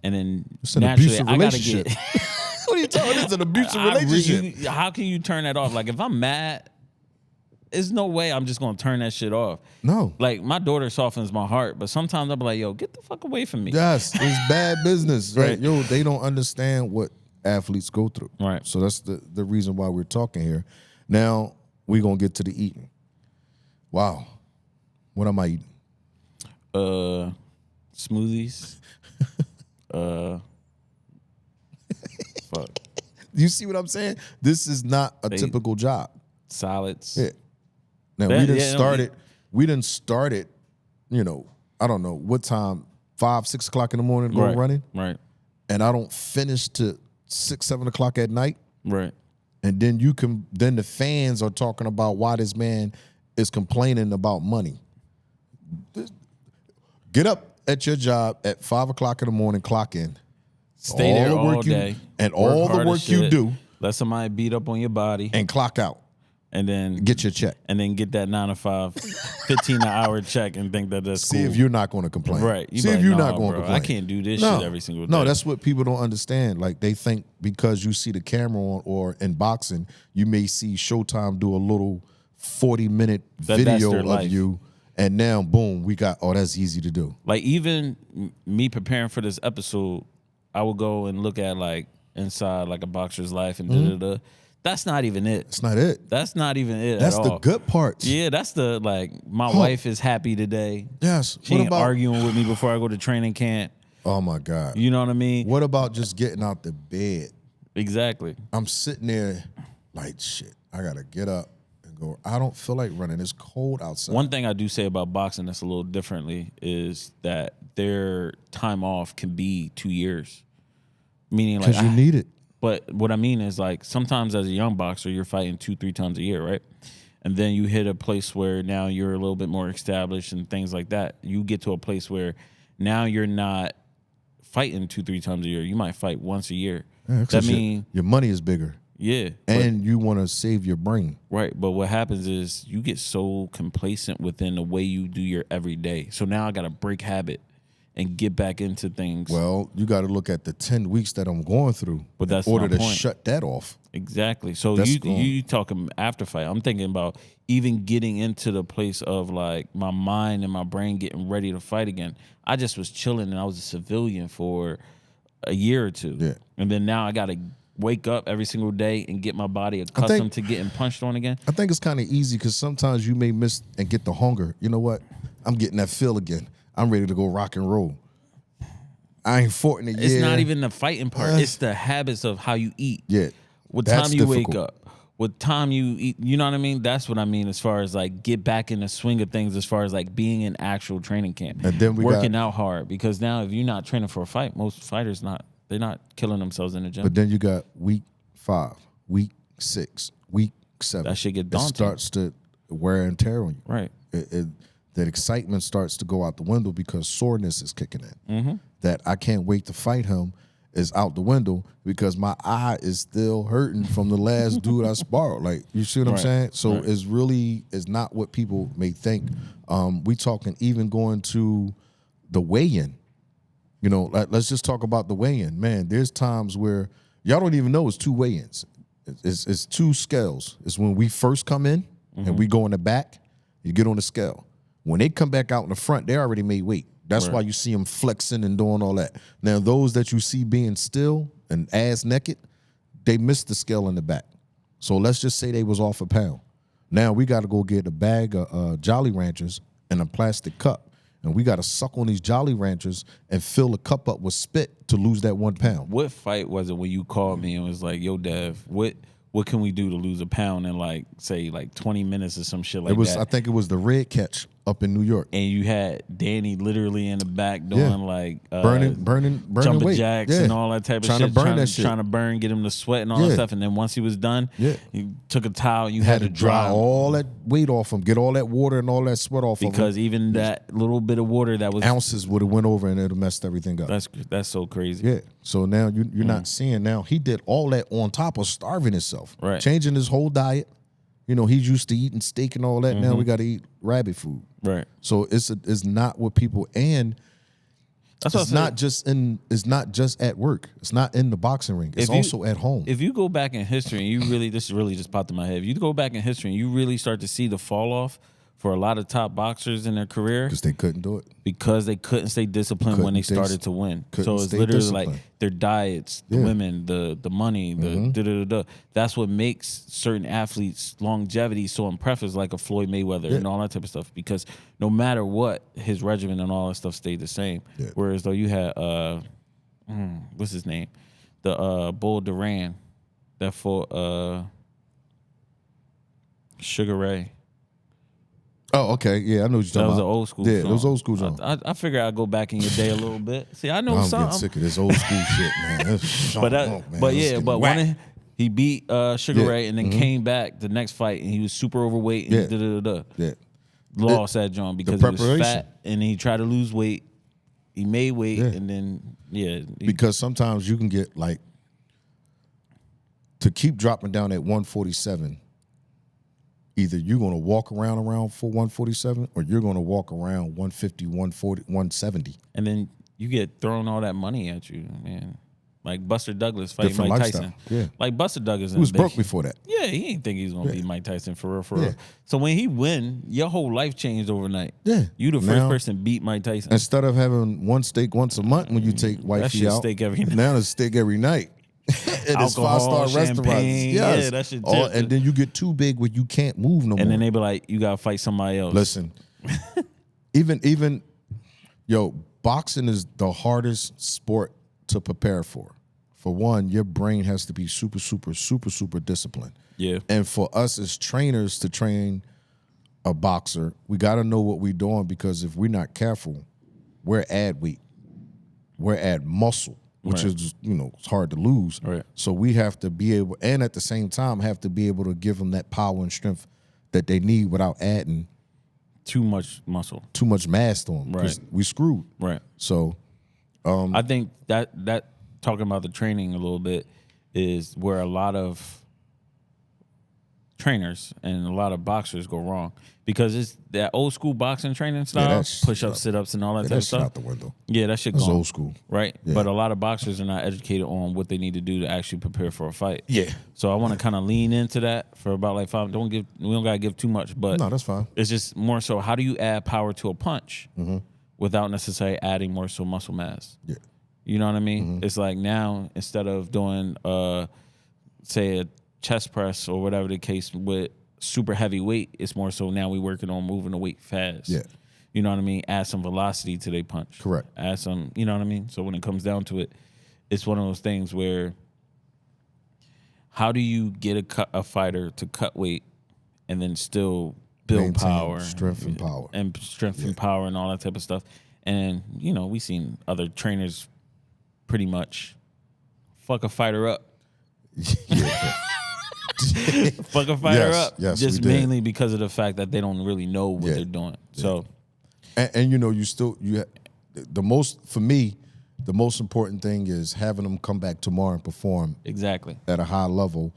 And then it's an naturally, abusive I gotta relationship. get. What are you talking about? It's an abusive relationship. How can you turn that off? Like, if I'm mad, there's no way I'm just gonna turn that shit off. No. Like, my daughter softens my heart, but sometimes I'll be like, yo, get the fuck away from me. Yes, it's bad business. Right. Yo, they don't understand what athletes go through. Right. So that's the reason why we're talking here. Now we're gonna get to the eating. Wow. What am I eating? Smoothies. Fuck. You see what I'm saying? This is not a typical job. Salads. Yeah. Now we didn't start it, you know, I don't know what time, 5, 6 o'clock in the morning, go running. Right. And I don't finish to 6, 7 o'clock at night. Right. And then then the fans are talking about why this man is complaining about money. Get up at your job at 5 o'clock in the morning, clock in. Stay there all day. And all the work you do. Let somebody beat up on your body. And clock out. And then get your check. And then get that 9 to 5, 15-hour check and think that's See cool. If you're not going to complain. Right. See if you're not going to complain. I can't do this shit every single day. No, that's what people don't understand. Like, they think because you see the camera on, or in boxing, you may see Showtime do a little 40-minute video of you. And now, boom, we got, that's easy to do. Like, even me preparing for this episode, I would go and look at, like, inside, like, a boxer's life and da-da-da. That's not even it. That's not it. That's not even it That's at the all. good parts. Yeah, that's the, like, my wife is happy today. Yes. She ain't arguing with me before I go to training camp. Oh, my God. You know what I mean? What about just getting out the bed? Exactly. I'm sitting there like, shit, I got to get up and go. I don't feel like running. It's cold outside. One thing I do say about boxing that's a little differently is that their time off can be 2 years. Meaning, like, because you need it. But what I mean is, like, sometimes as a young boxer, you're fighting 2-3 times a year, right? And then you hit a place where now you're a little bit more established and things like that. You get to a place where now you're not fighting 2-3 times a year. You might fight once a year. Yeah, that means your money is bigger. Yeah. And you want to save your brain. Right. But what happens is you get so complacent within the way you do your everyday. So now I got to break habit and get back into things. Well, you got to look at the 10 weeks that I'm going through But that's in order my to point. shut that off. Exactly. So you talking after fight. I'm thinking about even getting into the place of like my mind and my brain getting ready to fight again. I just was chilling and I was a civilian for a year or two. Yeah. And then now I got to wake up every single day and get my body accustomed to getting punched on again. I think it's kind of easy because sometimes you may miss and get the hunger. You know what? I'm getting that feel again. I'm ready to go rock and roll. I ain't fought in a year. It's not even the fighting part. It's the habits of how you eat. Yeah. What time you wake up. What time you eat. You know what I mean? That's what I mean as far as like get back in the swing of things as far as like being in actual training camp. And then working out hard. Because now if you're not training for a fight, most fighters they're not killing themselves in the gym. But then you got week 5, week 6, week 7. That shit get daunting. It starts to wear and tear on you. Right. That excitement starts to go out the window because soreness is kicking in. Mm-hmm. That I can't wait to fight him is out the window because my eye is still hurting from the last dude I sparred. Like, you see what I'm saying? So it's not what people may think. We talking even going to the weigh-in. You know, let's just talk about the weigh-in. Man, there's times where y'all don't even know it's 2 weigh-ins. It's 2 scales. It's when we first come in and we go in the back, you get on the scale. When they come back out in the front, they already made weight. That's why you see them flexing and doing all that. Now, those that you see being still and ass naked, they missed the scale in the back. So let's just say they was off a pound. Now we got to go get a bag of Jolly Ranchers and a plastic cup. And we got to suck on these Jolly Ranchers and fill the cup up with spit to lose that 1 pound. What fight was it when you called me and was like, yo, Dev, what can we do to lose a pound in like, say, like 20 minutes or some shit like that? I think it was the Red Catch up in New York. And you had Danny literally in the back doing like burning jumping weight. jacks and all that type of shit. Trying to burn, get him to sweat and all that stuff. And then once he was done, you took a towel and you had to dry all that weight off him, get all that water and all that sweat off him. Because even that little bit of water that was ounces would have went over and it'd have messed everything up. That's so crazy. Yeah. So now you're not seeing now. He did all that on top of starving himself. Right. Changing his whole diet. You know, he's used to eating steak and all that. Now we got to eat rabbit food. Right. So it's not what people and it's not just at work. It's not in the boxing ring. It's also at home. If you go back in history and you really this really just popped in my head. If you go back in history and you really start to see the fall off for a lot of top boxers in their career. Because they couldn't do it. Because they couldn't stay disciplined when they started to win. So it's literally like their diets, the women, the money, the da-da-da-da. That's what makes certain athletes' longevity so impressive, like a Floyd Mayweather and all that type of stuff. Because no matter what, his regimen and all that stuff stayed the same. Yeah. Whereas though you had, what's his name? The Bull Duran that fought Sugar Ray. Oh, okay. Yeah, I know what you're talking about. That was an old school Yeah, film. it was old school, John. I figure I'd go back in your day a little bit. See, I know I'm something. getting sick of this old school shit, man. When he beat Sugar Ray and then came back the next fight and he was super overweight and lost that John because he was fat and he tried to lose weight. He made weight and then because sometimes you can get like to keep dropping down at 147. Either you're going to walk around for 147 or you're going to walk around 150, 140, 170. And then you get thrown all that money at you, man. Like Buster Douglas fighting Different Mike lifestyle. Tyson. Yeah. Like Buster Douglas. He was broke before that. Yeah, he didn't think he was going to beat Mike Tyson for real, for real. So when he win, your whole life changed overnight. Yeah. You the first person to beat Mike Tyson. Instead of having one steak once a month when you take wifey out, steak every night. Now it's steak every night. It is 5-star restaurants. Yes. Yeah, that shit. And then you get too big where you can't move no more. And then they be like, you gotta fight somebody else. Listen, even boxing is the hardest sport to prepare for. For one, your brain has to be super, super, super, super disciplined. Yeah. And for us as trainers to train a boxer, we got to know what we're doing because if we're not careful, we're at weight, we're at muscle. Which is, it's hard to lose. Right. So we have to be able, and at the same time, have to be able to give them that power and strength that they need without adding too much muscle, too much mass to them. Right. We screwed. Right. So, I think that talking about the training a little bit is where a lot of trainers and a lot of boxers go wrong because it's that old school boxing training style, push-ups, sit-ups, and all that type of stuff. Out the window. Yeah, that shit That's gone. Old school, right? Yeah. But a lot of boxers are not educated on what they need to do to actually prepare for a fight. Yeah. So I want to kind of lean into that for about like 5. We don't gotta give too much, but no, that's fine. It's just more so how do you add power to a punch without necessarily adding more so muscle mass? Yeah. You know what I mean? It's like now instead of doing say a chest press or whatever the case with super heavy weight, it's more so now we working on moving the weight fast. Yeah. You know what I mean? Add some velocity to their punch. Correct. Add some, you know what I mean? So when it comes down to it, it's one of those things where how do you get a fighter to cut weight and then still build Maintain power, strength and power, and power and all that type of stuff? And you know, we seen other trainers pretty much fuck a fighter up. Fuck a fighter up. Yes, just mainly because of the fact that they don't really know what they're doing. So, and you know, the most for me, the most important thing is having them come back tomorrow and perform exactly at a high level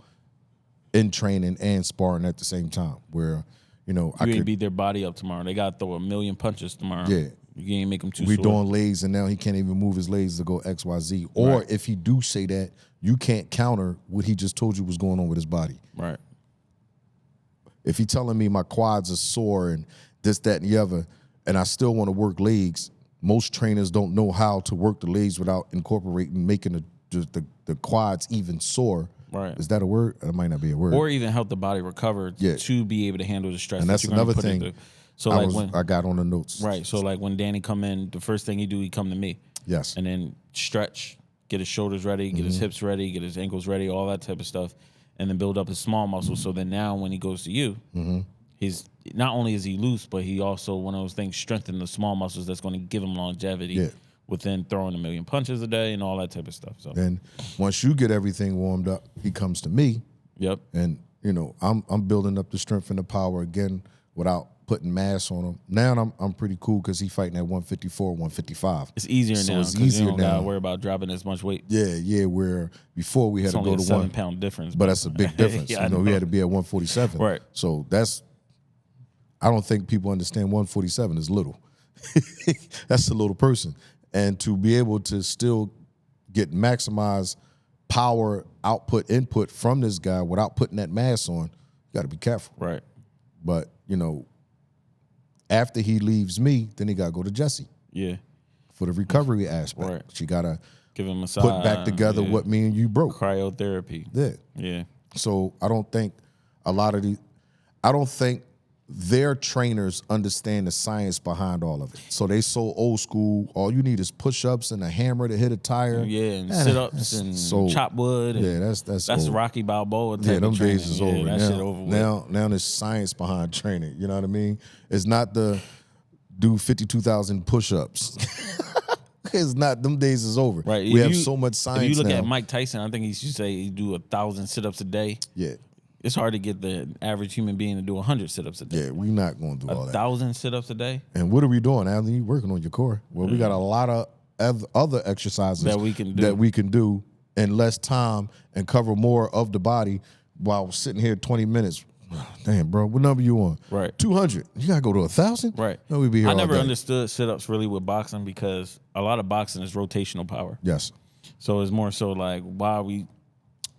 in training and sparring at the same time. Where you know I could beat their body up tomorrow. They got to throw 1,000,000 punches tomorrow. Yeah. You ain't make them too We sore. doing legs, and now he can't even move his legs to go X, Y, Z. Or if he do say that, you can't counter what he just told you was going on with his body. Right. If he telling me my quads are sore and this, that, and the other, and I still want to work legs, most trainers don't know how to work the legs without incorporating making the quads even sore. Right. Is that a word? That might not be a word. Or even help the body recover to be able to handle the stress. And that's another thing. So I got on the notes. Right. So like when Danny come in, the first thing he come to me. Yes. And then stretch, get his shoulders ready, get his hips ready, get his ankles ready, all that type of stuff, and then build up his small muscles. So then now when he goes to you, he's not only is he loose, but he also one of those things strengthen the small muscles that's going to give him longevity within throwing 1,000,000 punches a day and all that type of stuff. So then once you get everything warmed up, he comes to me. Yep. And you know I'm building up the strength and the power again without putting mass on him. Now I'm pretty cool because he's fighting at 154, 155. It's easier now. It's easier you don't now. gotta worry about dropping as much weight. Yeah. Where before we had it's to only go to 7 pound difference, but that's a big difference. Yeah, we had to be at 147. Right. So I don't think people understand 147 is little. That's a little person, and to be able to still get maximized power output input from this guy without putting that mass on, you got to be careful. Right. But you know. After he leaves me, then he got to go to Jessie. Yeah. For the recovery aspect. Right. She got to give him a massage, put back together what me and you broke. Cryotherapy. Yeah. Yeah. So I don't think their trainers understand the science behind all of it. So they so old school. All you need is push-ups and a hammer to hit a tire. Yeah, and sit-ups and chop wood. Yeah, that's old. Rocky Balboa type them of training. days is over. That shit over with. Now there's science behind training. You know what I mean? It's not the do 52,000 push-ups. It's not. Them days is over. Right. We have so much science. If you look now. at Mike Tyson, I think he should say he do 1,000 sit-ups a day. Yeah. It's hard to get the average human being to do 100 sit-ups a day. Yeah, we're not going to do all that. 1,000 sit-ups a day? And what are we doing, Anthony? You working on your core. Well, we got a lot of other exercises that we can do in less time and cover more of the body while sitting here 20 minutes. Damn, bro, what number you on? Right. 200. You got to go to 1,000? Right. No, we be here I all never day. understood sit-ups really with boxing because a lot of boxing is rotational power. Yes. So it's more so like, why are we...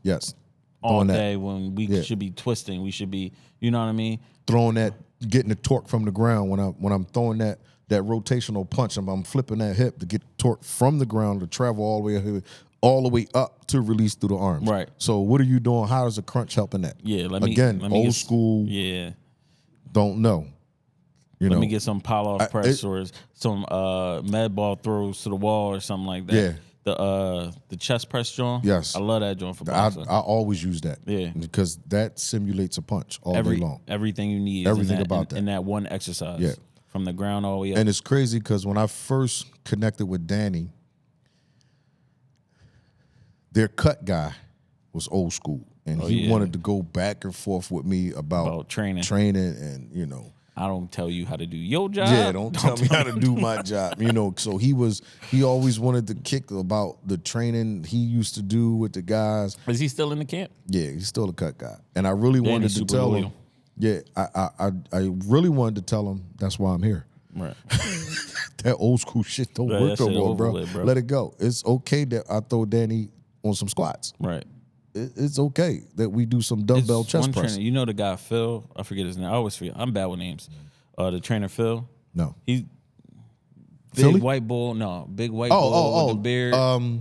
Yes. all day when we should be twisting. We should be, you know what I mean? Throwing that, getting the torque from the ground when I'm throwing that rotational punch. I'm flipping that hip to get torque from the ground to travel all the way up to release through the arms. Right. So what are you doing? How does a crunch help in that? Yeah. Let me old school. Yeah. Don't know. Let me get some pile-off press or some med ball throws to the wall or something like that. Yeah. The chest press joint. Yes. I love that joint for boxing. I always use that. Yeah. Because that simulates a punch all day long. Everything you need Everything is about that. in that one exercise. Yeah. From the ground all the way up. And it's crazy because when I first connected with Danny, their cut guy was old school. And he wanted to go back and forth with me about training. And, you know. I don't tell you how to do your job. Yeah, don't tell me how to do my job. So he always wanted to kick about the training he used to do with the guys. Is he still in the camp? Yeah, he's still a cut guy. And I really wanted to tell him. Yeah, I really wanted to tell him that's why I'm here. Right. That old school shit don't work no more, bro. Let it go. It's okay that I throw Danny on some squats. Right. It's okay that we do some dumbbell chest press. You know the guy Phil? I forget his name. I always forget. I'm bad with names. The trainer Phil. No. He's big Philly? white bull. No, big white bull with the beard. Yeah,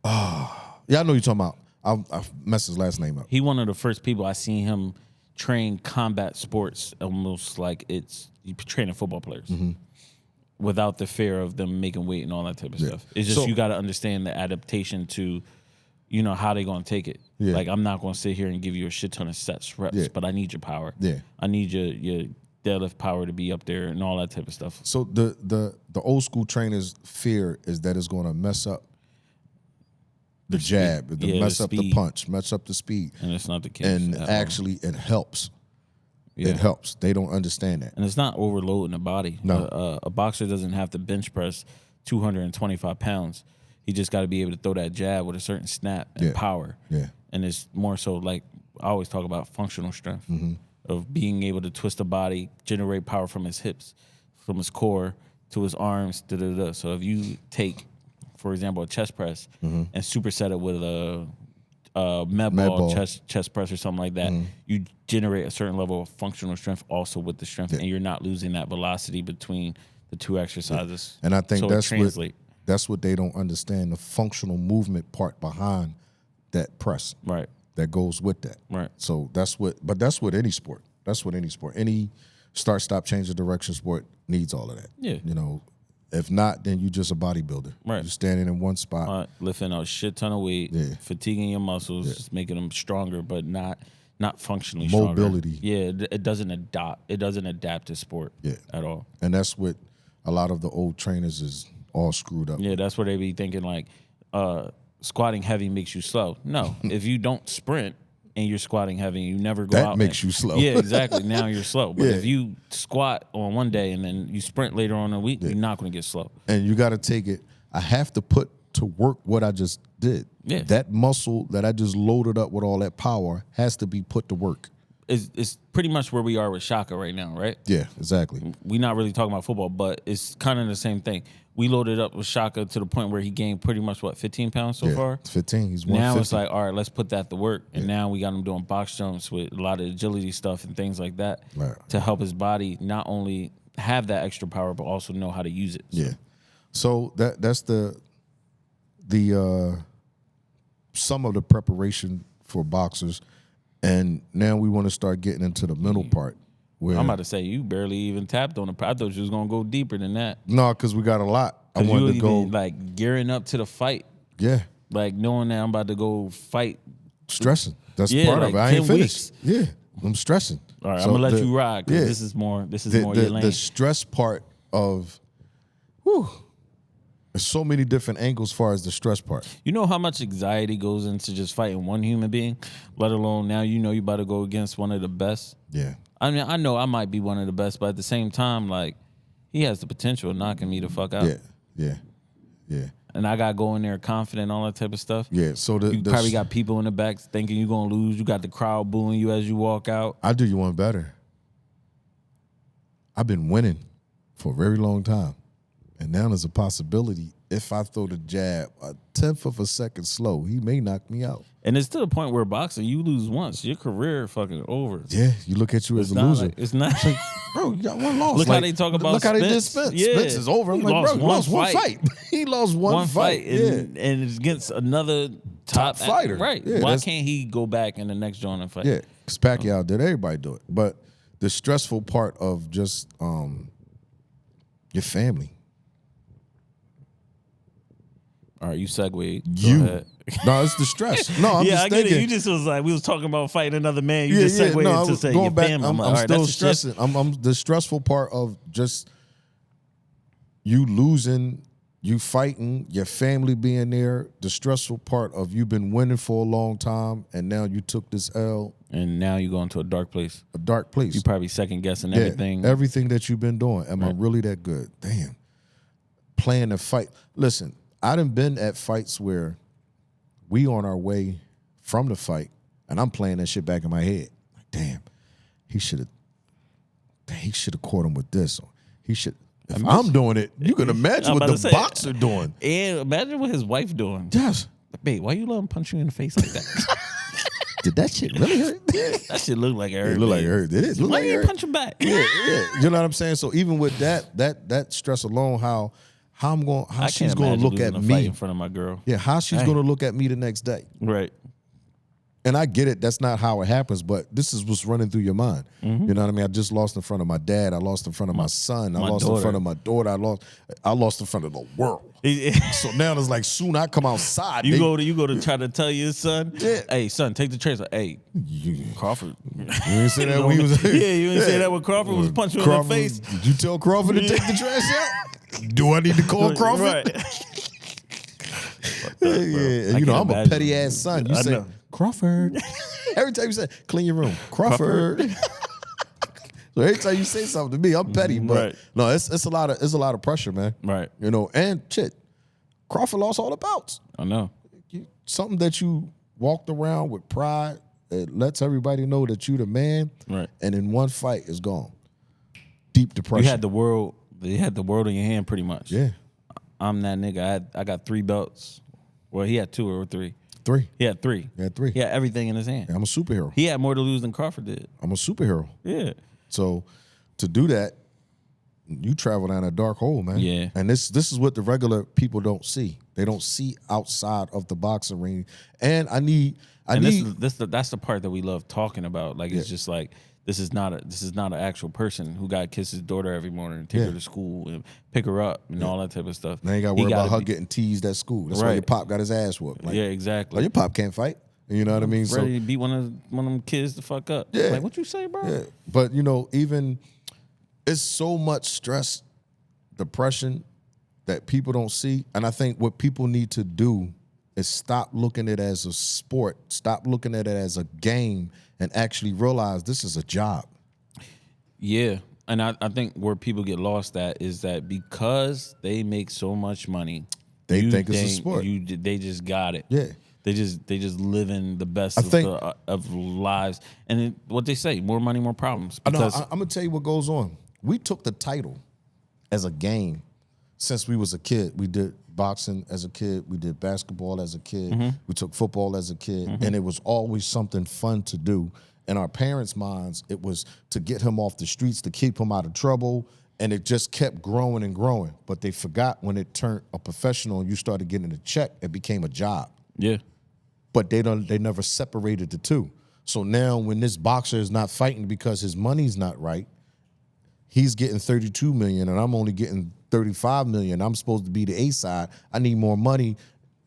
I know you're talking about. I messed his last name up. He one of the first people I seen him train combat sports, almost like it's training football players. Without the fear of them making weight and all that type of stuff. It's just you got to understand the adaptation to, how they going to take it. Yeah. Like, I'm not going to sit here and give you a shit ton of sets, reps, but I need your power. Yeah. I need your deadlift power to be up there and all that type of stuff. So the old school trainer's fear is that it's going to mess up the jab, mess up the punch, mess up the speed. And it's not the case. And actually, it helps. Yeah. It helps. They don't understand that. And it's not overloading the body. No. A boxer doesn't have to bench press 225 pounds. He just got to be able to throw that jab with a certain snap and power. Yeah. And it's more so like I always talk about functional strength of being able to twist the body, generate power from his hips, from his core to his arms. So if you take, for example, a chest press and superset it with a med ball chest press or something like that, you generate a certain level of functional strength also with the strength, and you're not losing that velocity between the two exercises. And I think that's what they don't understand, the functional movement part behind that press. Right. That goes with that. Right. So that's what any sport. That's what any sport. Any start, stop, change of direction sport needs all of that. Yeah. If not, then you're just a bodybuilder. Right. You're standing in one spot. Lifting a shit ton of weight, fatiguing your muscles, just making them stronger, but not functionally stronger. Mobility. Yeah, it doesn't adapt to sport at all. And that's what a lot of the old trainers is all screwed up. Yeah, that's where they be thinking like squatting heavy makes you slow. No, if you don't sprint and you're squatting heavy, you never go out. That makes you slow. Yeah, exactly. Now you're slow. But if you squat on one day and then you sprint later on in the week, you're not going to get slow. And you got to take it. I have to put to work what I just did. Yeah. That muscle that I just loaded up with all that power has to be put to work. It's pretty much where we are with Shaka right now, right? Yeah, exactly. We're not really talking about football, but it's kind of the same thing. We loaded up with Shaka to the point where he gained pretty much, 15 pounds so far? 15. He's 150. Now it's like, all right, let's put that to work. And now we got him doing box jumps with a lot of agility stuff and things like that to help his body not only have that extra power, but also know how to use it. So. Yeah. So that's the some of the preparation for boxers. And now we want to start getting into the mental part. Where I'm about to say, you barely even tapped on it. I thought you was going to go deeper than that. No, because we got a lot. I wanted to go. Like gearing up to the fight. Yeah. Like knowing that I'm about to go fight. Stressing. That's part of it. I ain't finished. Yeah. I'm stressing. All right, so I'm going to let you ride because this is more your lane. The stress part of, there's so many different angles as far as the stress part. You know how much anxiety goes into just fighting one human being, let alone now you about to go against one of the best? Yeah. I mean, I know I might be one of the best, but at the same time, like, he has the potential of knocking me the fuck out. Yeah. And I got to go in there confident, all that type of stuff. Yeah, so you probably got people in the back thinking you're going to lose. You got the crowd booing you as you walk out. I'll do you one better. I've been winning for a very long time. And now there's a possibility if I throw the jab a 1/10 of a second slow, he may knock me out. And it's to the point where boxing, you lose once, your career fucking over. Yeah, you look at you as a loser. It's not. Like, bro, you got one loss. Look how they talk about Look Spence. how they did Spence. Yeah. Spence is over. I'm like, bro, he lost one fight. He lost one fight. And it's against another top fighter. Right. Yeah, why can't he go back in the next joint and fight? Yeah, because Pacquiao did. Everybody do it. But the stressful part of just your family. All right, you segued. Go ahead. No, it's the stress. No, I'm just thinking. Get it. You just was like, we was talking about fighting another man. You just segued into say your family. I'm still stressing. I'm the stressful part of just you losing you fighting, your family being there, the stressful part of you been winning for a long time, and now you took this L. And now you go into a dark place. A dark place. You probably second guessing everything. Everything that you've been doing. Am I really that good? Damn. Playing a fight. Listen, I done been at fights where we on our way from the fight, and I'm playing that shit back in my head. Like, damn, he should have caught him with this. Or he should. If I'm doing it, you can imagine what the boxer doing. And imagine what his wife doing. Yes. Babe, why you let him punch you in the face like that? Did that shit really hurt? That shit look like it hurt. It look like it hurt. It is. Why you ain't punch him back? Yeah. You know what I'm saying? So even with that stress alone, how she's going to look at me in front of my girl. Yeah, how she's going to look at me the next day. Right. And I get it. That's not how it happens, but this is what's running through your mind. Mm-hmm. You know what I mean? I just lost in front of my dad. I lost in front of my son. I lost in front of my daughter. I lost in front of the world. So now it's like soon I come outside. You go to try to tell your son, hey son, take the tracer. Hey, Crawford. You didn't say that when he was you didn't say that when Crawford was punching you in the face. Did you tell Crawford to take the trash out? Do I need to call Crawford? Right. Yeah, you know I'm a petty ass son. You say Crawford. Every time you say clean your room, Crawford. So every time you say something to me, I'm petty, but no, it's a lot of pressure, man. Right. You know, and shit, Crawford lost all the bouts. I know. Something that you walked around with pride, it lets everybody know that you the man. Right. And in one fight, it's gone. Deep depression. You had the world in your hand pretty much. Yeah. I'm that nigga. I got 3 belts. Well, he had 2 or 3. 3. He had 3. He had 3. He had everything in his hand. Yeah, I'm a superhero. He had more to lose than Crawford did. I'm a superhero. Yeah. So to do that, you travel down a dark hole, man. Yeah. And this is what the regular people don't see. They don't see outside of the boxing ring. And that's the part that we love talking about. Like it's just like this is not an actual person who got to kiss his daughter every morning and take her to school and pick her up and all that type of stuff. Now you got to worry about her getting teased at school. That's why your pop got his ass whooped. Like, yeah, exactly. Like your pop can't fight. You know what I mean? Ready to beat one of them kids the fuck up. Yeah. Like, what you say, bro? Yeah. But, you know, even it's so much stress, depression that people don't see. And I think what people need to do is stop looking at it as a sport, stop looking at it as a game, and actually realize this is a job. Yeah. And I think where people get lost at is that because they make so much money, they think it's a sport. They just got it. Yeah. They just living the best of lives. And what they say, more money, more problems. Because I'm going to tell you what goes on. We took the title as a game since we was a kid. We did boxing as a kid. We did basketball as a kid. Mm-hmm. We took football as a kid. Mm-hmm. And it was always something fun to do. In our parents' minds, it was to get him off the streets, to keep him out of trouble. And it just kept growing and growing. But they forgot when it turned a professional and you started getting a check, it became a job. Yeah. But they never separated the two. So now when this boxer is not fighting because his money's not right, he's getting $32 million and I'm only getting $35 million. I'm supposed to be the A side. I need more money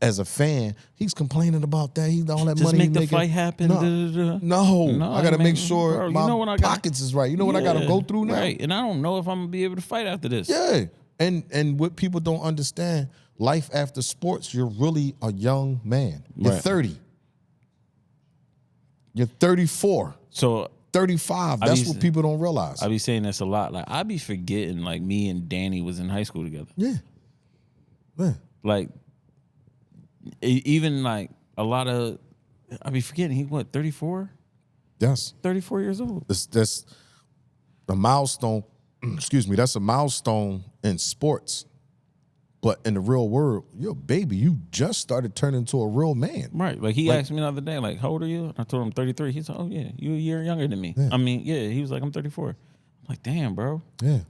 as a fan. He's complaining about that. He's all that just money. Just make the fight happen. No, I got to make sure my pockets is right. You know what I got to go through now? Right, and I don't know if I'm going to be able to fight after this. Yeah, and what people don't understand, life after sports, you're really a young man. You're 30. You're 34. So 35. That's what people don't realize. I be saying this a lot. Like I be forgetting like me and Danny was in high school together. Yeah. Yeah. Like even like a lot of I be forgetting he 34? Yes. 34 years old. That's a milestone. Excuse me. That's a milestone in sports. But in the real world, you're a baby. You just started turning into a real man. Right. Like he asked me the other day, like, how old are you? I told him 33. He said, oh, yeah, you a year younger than me. Yeah. I mean, yeah. He was like, I'm 34. I'm like, damn, bro. Yeah.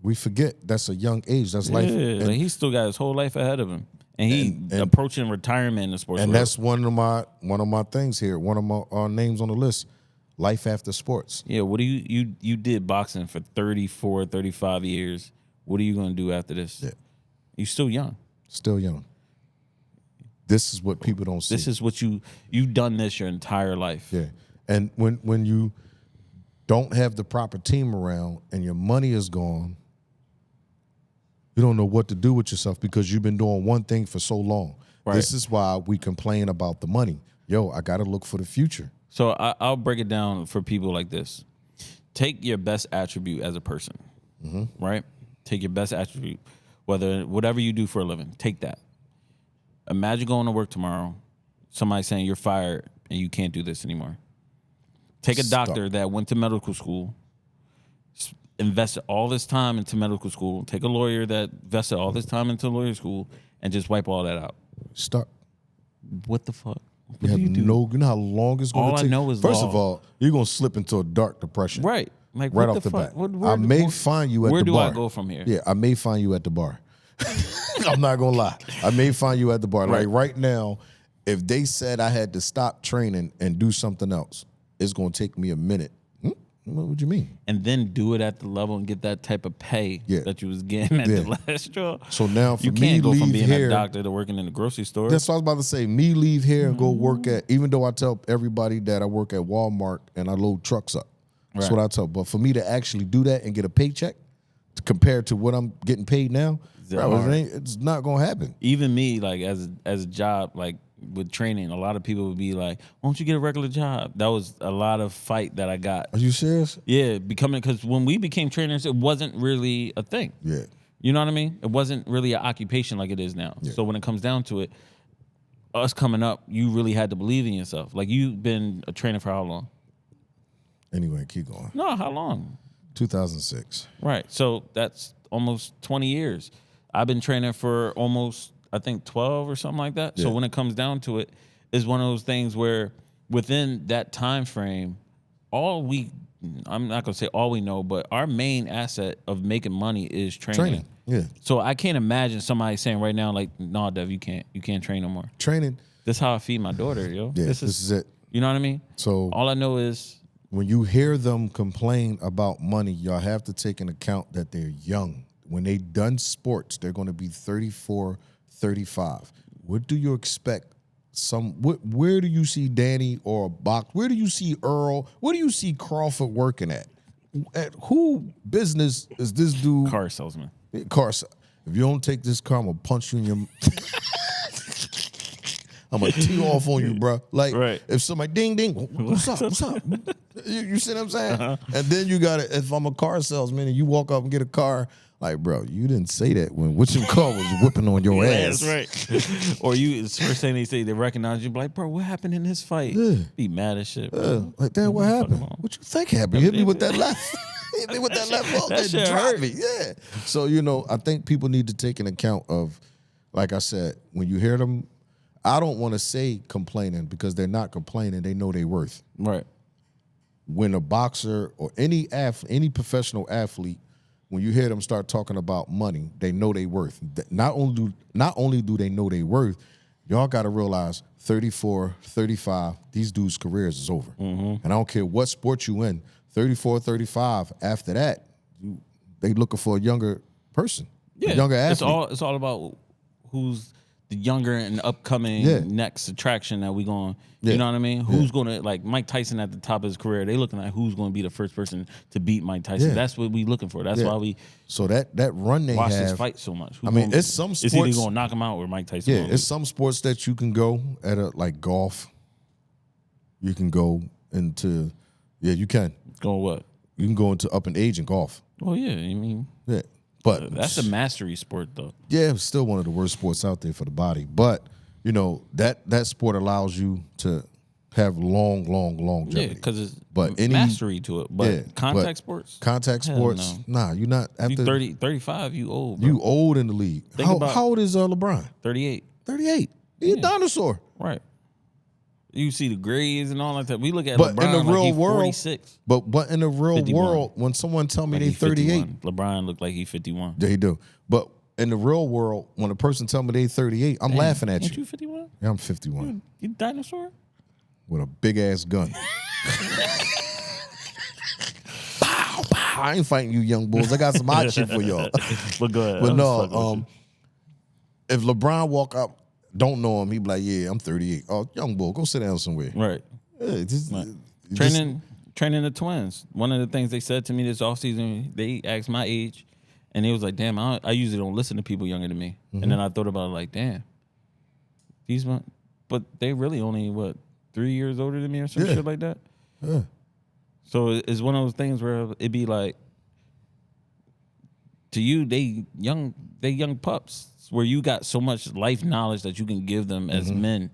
We forget that's a young age. That's life. Yeah. Like he still got his whole life ahead of him. And he approaching retirement in the sports and world. That's one of my things here. One of my names on the list. Life after sports. Yeah. What do you did boxing for 34, 35 years. What are you going to do after this? Yeah. You're still young. Still young. This is what people don't see. This is what you've done this your entire life. Yeah. And when you don't have the proper team around and your money is gone, You don't know what to do with yourself because you've been doing one thing for so long. Right. This is why we complain about the money. Yo, I got to look for the future. So I'll break it down for people like this. Take your best attribute as a person, right? Take your best attribute, whatever you do for a living, take that. Imagine going to work tomorrow, somebody saying you're fired and you can't do this anymore. Take a doctor that went to medical school, invested all this time into medical school. Take a lawyer that invested all this time into lawyer school and just wipe all that out. Stop. What the fuck? You have no, you know how long it's going to take? All I know is First of all, you're going to slip into a dark depression. Right. Like, right what off the bat. Where I may find you at the bar. Where do I go from here? Yeah, I may find you at the bar. I'm not going to lie. I may find you at the bar. Right. Like right now, if they said I had to stop training and do something else, it's going to take me a minute. What would you mean? And then do it at the level and get that type of pay that you was getting at the last job. So now for you me, can't go leave from being here, a doctor to working in the grocery store. That's what I was about to say. Me leave here and go work at, even though I tell everybody that I work at Walmart and I load trucks up. That's what I tell. But for me to actually do that and get a paycheck compared to what I'm getting paid now, it's not going to happen. Even me, like as a job, like with training, a lot of people would be like, why don't you get a regular job? That was a lot of fight that I got. Are you serious? Yeah, because when we became trainers, it wasn't really a thing. Yeah. You know what I mean? It wasn't really an occupation like it is now. Yeah. So when it comes down to it, us coming up, you really had to believe in yourself. Like, you've been a trainer for how long? Anyway, keep going. No, how long? 2006. Right. So that's almost 20 years. I've been training for almost, I think, 12 or something like that. Yeah. So when it comes down to it, it's one of those things where within that time frame, I'm not going to say all we know, but our main asset of making money is training. Yeah. So I can't imagine somebody saying right now, like, no, Dev, you can't train no more. Training. That's how I feed my daughter, yo. Yeah, this is it. You know what I mean? So all I know is when you hear them complain about money, y'all have to take into account that they're young. When they done sports, they're going to be 34, 35. What do you expect? Where do you see Danny or Bach? Where do you see Earl? Where do you see Crawford working at? At who business is this dude? Car salesman. Car. If you don't take this car, I'm gonna punch you in your. I'm gonna tee off on you, bro. Like, if somebody ding ding, what's up? What's up? You see what I'm saying? Uh-huh. And then you got to, if I'm a car salesman and you walk up and get a car. Like, bro, you didn't say that when which car was whipping on your ass. That's right. Or it's first thing they say, they recognize you, like, bro, what happened in this fight? Yeah. Be mad as shit, bro. Like, damn, what happened? What you think happened? You hit me with that left. Hit me with that left hook. That shit hurt me. Yeah. So, I think people need to take an account of, like I said, when you hear them, I don't want to say complaining because they're not complaining. They know their worth. Right. When a boxer or any professional athlete, when you hear them start talking about money, they know their worth. Not only do they know their worth, y'all got to realize 34, 35, these dudes' careers is over. Mm-hmm. And I don't care what sport you in, 34, 35, after that, they looking for a younger person, a younger athlete. It's all about who's the younger and upcoming next attraction that we going, you know what I mean? Who's going to, like Mike Tyson at the top of his career, they looking at who's going to be the first person to beat Mike Tyson. Yeah. That's what we looking for. That's why we that run they watch have, this fight so much. It's some sports. It's either going to knock him out or Mike Tyson. Yeah, it's some sports that you can go at like golf. You can go into, you can. Go what? You can go into up in age in golf. Oh, yeah. I mean. Yeah. But that's a mastery sport, though. Yeah, it's still one of the worst sports out there for the body. But that sport allows you to have long longevity. Yeah, because it's mastery to it. But contact sports, nah, you're not. After you 30, 35, you old. Bro. You old in the league. How old is LeBron? 38. 38. He's a dinosaur. Right. You see the grades and all that. We look at but LeBron in the real world, 46. But in the real 51. world, when someone tell me they 38, LeBron looked like he's 51. They do. But in the real world, when a person tell me they 38, I'm laughing at you. Ain't you 51? Yeah, I'm 51. You dinosaur? With a big ass gun. Pow, pow. I ain't fighting you young bulls. I got some hot shit for y'all. But go ahead. But no, if LeBron walk up, don't know him, he be like, yeah, I'm 38. Oh, young bull, go sit down somewhere. Right. Yeah, Training the twins. One of the things they said to me this offseason, they asked my age, And he was like, damn, I usually don't listen to people younger than me. Mm-hmm. And then I thought about it like, damn, but they really only, 3 years older than me or some shit like that? Yeah. So it's one of those things where it'd be like, to you, they young pups, where you got so much life knowledge that you can give them as men.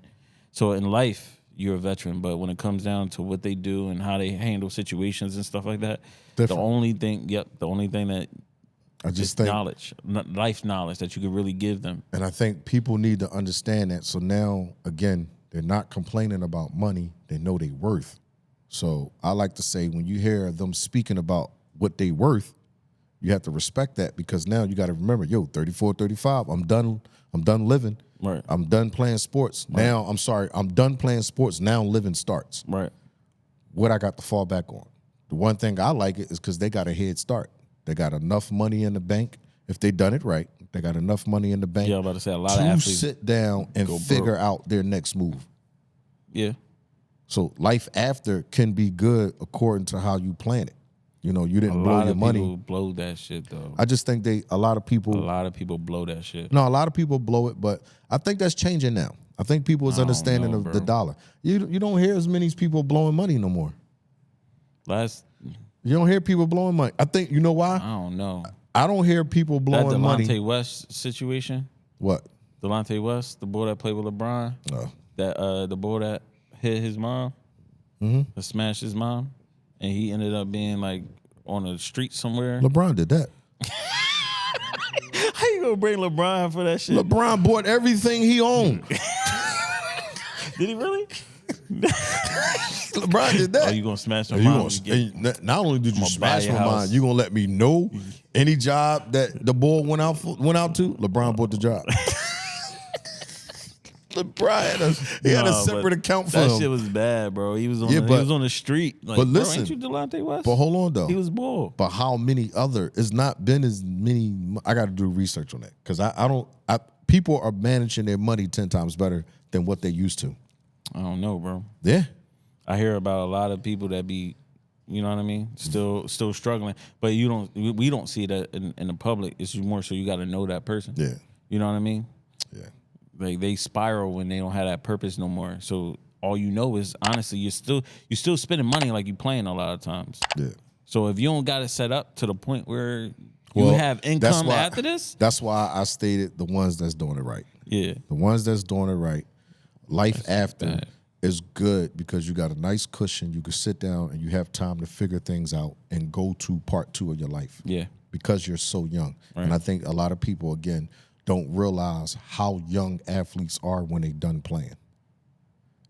So in life, you're a veteran, but when it comes down to what they do and how they handle situations and stuff like that, the only thing that I just think knowledge, life knowledge that you could really give them. And I think people need to understand that. So now, again, they're not complaining about money. They know their worth. So I like to say, when you hear them speaking about what they worth, you have to respect that, because now you got to remember, 34, 35, I'm done living. Right. I'm done playing sports. Right. Now, I'm done playing sports. Now living starts. Right. What I got to fall back on. The one thing I like it is because they got a head start. They got enough money in the bank. If they done it right, they got enough money in the bank. Yeah, I'm about to say a lot of athletes sit down and figure out their next move. Yeah. So life after can be good according to how you plan it. You didn't blow your money. A lot of people blow that shit, though. I just think a lot of people blow that shit. No, a lot of people blow it, but I think that's changing now. I think people is understanding of the dollar. You don't hear as many people blowing money no more. You don't hear people blowing money. I think, you know why? I don't know. I don't hear people blowing money. That Delonte West situation? What? Delonte West, the boy that played with LeBron? Oh. That the boy that hit his mom? That smashed his mom? And he ended up being like on the street somewhere. LeBron did that. How you gonna bring LeBron for that shit? LeBron bought everything he owned. Did he really? LeBron did that. Oh, you gonna smash my mom? Not only did you smash my mom, you gonna let me know any job that the boy went out to. LeBron bought the job. LeBron had a separate account for him. That shit was bad, bro. He was on the street. Like, but listen, bro, ain't you Delonte West? But hold on though. He was bored. But how many other? It's not been as many. I got to do research on that, because people are managing their money 10 times better than what they used to. I don't know, bro. Yeah. I hear about a lot of people that be, you know what I mean, still struggling. But we don't see that in the public. It's more so you got to know that person. Yeah. You know what I mean? Yeah. Like, they spiral when they don't have that purpose no more. So all you know is, honestly, you're still spending money like you playing a lot of times. Yeah. So if you don't got it set up to the point where you have income after this, that's why I stated the ones that's doing it right. Yeah. The ones that's doing it right. Life after is good because you got a nice cushion. You can sit down and you have time to figure things out and go to part 2 of your life. Yeah. Because you're so young. Right. And I think a lot of people, again, don't realize how young athletes are when they done playing.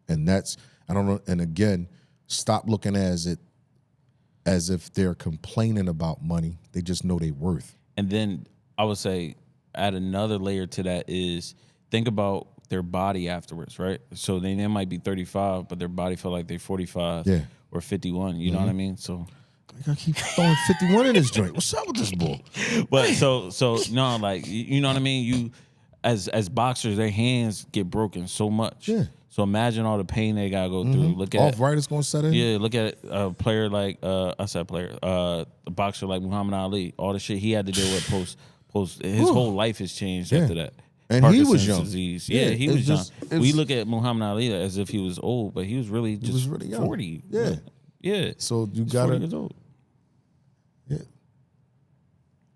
And that's, I don't know, and again, stop looking at it as if they're complaining about money. They just know their worth. And then I would say add another layer to that is think about their body afterwards, right? So they might be 35, but their body feel like they're 45 or 51. You know what I mean? So I gotta keep throwing 51 in this joint. What's up with this bull? But so no, like, you know what I mean? You as boxers, their hands get broken so much. Yeah. So imagine all the pain they gotta go through. Look at arthritis gonna set in. Yeah, look at a player like a boxer like Muhammad Ali. All the shit he had to deal with post his whole life has changed after that. And Parkinson's he was young. Disease. Yeah, he was young. We look at Muhammad Ali as if he was old, but he was really just really young. 40. Yeah. Yeah. So you gotta 40 years old. Yeah.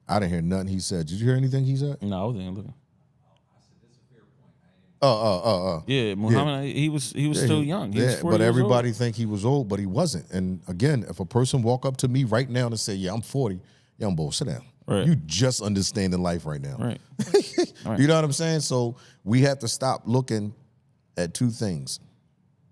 I didn't hear nothing he said. Did you hear anything he said? No, I wasn't looking. Yeah, Muhammad Ali, he was still young. He was 40 but years everybody old. think he was old, but he wasn't. And again, if a person walk up to me right now and say, "Yeah, I'm 40," young boy, sit down. Right. You just understanding life right now. Right. You know what I'm saying? So we have to stop looking at 2 things.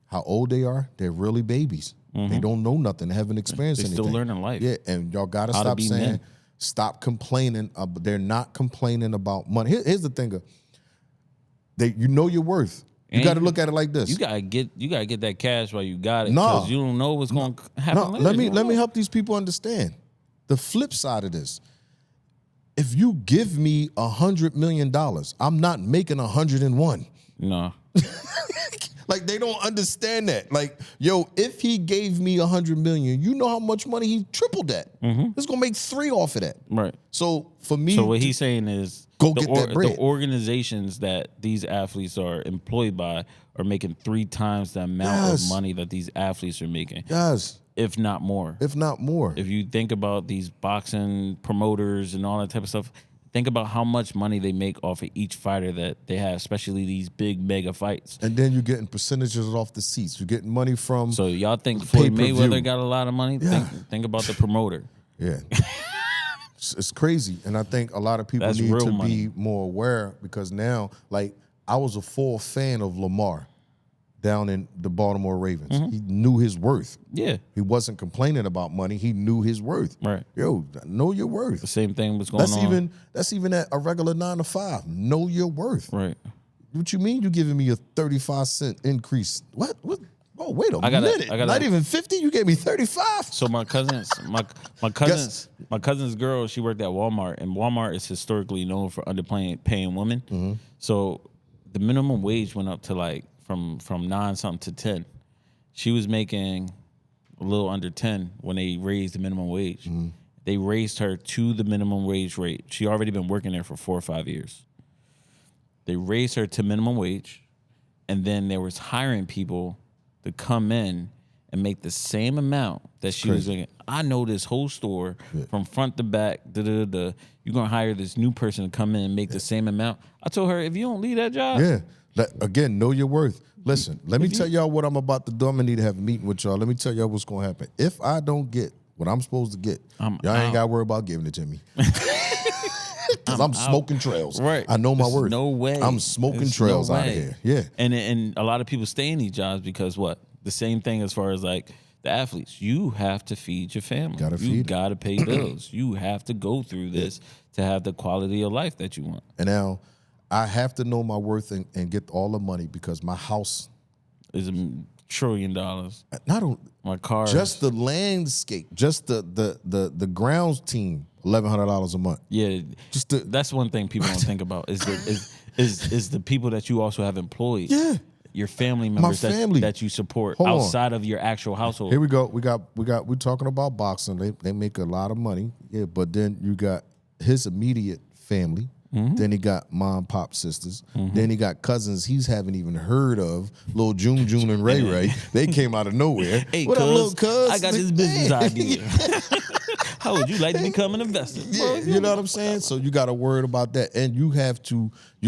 How old they are, they're really babies. They don't know nothing, they haven't experienced anything. They're still learning life. Yeah, and y'all got to stop saying, men. Stop complaining. They're not complaining about money. Here's the thing. You know your worth. You got to look at it like this. You gotta get that cash while you got it. Because you don't know what's going to happen later. Let me help these people understand. The flip side of this. If you give me $100 million, I'm not making 101. No. Like, they don't understand that. Like, yo, if he gave me $100 million, you know how much money he tripled that. It's gonna make 3 off of that. Right. So for me, so what he's saying is go get that bread. The organizations that these athletes are employed by are making 3 times the amount of money that these athletes are making. Yes. If not more. If not more. If you think about these boxing promoters and all that type of stuff, think about how much money they make off of each fighter that they have, especially these big mega fights. And then you're getting percentages off the seats. You're getting money from. So y'all think Floyd Mayweather got a lot of money? Yeah. Think about the promoter. Yeah. It's crazy. And I think a lot of people need to be more aware, because now, like, I was a full fan of Lamar down in the Baltimore Ravens. He knew his worth. Yeah. He wasn't complaining about money. He knew his worth. Right. Yo, know your worth. The same thing was going on. That's even at a regular 9 to 5. Know your worth. Right. What you mean you giving me a 35-cent increase? What? Oh, wait a minute. Not even 50? You gave me 35? So my cousin's girl, she worked at Walmart, and Walmart is historically known for underpaying women. So the minimum wage went up to like from 9 something to 10. She was making a little under 10 when they raised the minimum wage. They raised her to the minimum wage rate. She already been working there for 4 or 5 years. They raised her to minimum wage, and then there was hiring people to come in and make the same amount that she was making. I know this whole store from front to back. You're gonna hire this new person to come in and make the same amount. I told her, if you don't leave that job, again, know your worth. Listen, let me tell y'all what I'm about to do. I'm gonna need to have a meeting with y'all. Let me tell y'all what's gonna happen. If I don't get what I'm supposed to get, y'all ain't gotta worry about giving it to me. Because I'm smoking trails. Right. I know my worth. No way. I'm smoking trails out of here. Yeah. And a lot of people stay in these jobs because what? The same thing as far as like the athletes. You have to feed your family. You gotta pay bills. You have to go through this to have the quality of life that you want. And now I have to know my worth and get all the money, because my house is $1 trillion. Not only my car, just the landscape, just the grounds team, $1,100 a month. Yeah, that's one thing people don't think about is the people that you also have employed. Yeah, your family members that you support outside of your actual household. Here we go. We're talking about boxing. They make a lot of money. Yeah, but then you got his immediate family. Then he got mom, pop, sisters. Then he got cousins he's haven't even heard of. Little June and Ray. They came out of nowhere. Hey, what up, little cuz? I got this business idea. How would you like to become an investor? Yeah, you know what I'm saying? So you got to worry about that. And you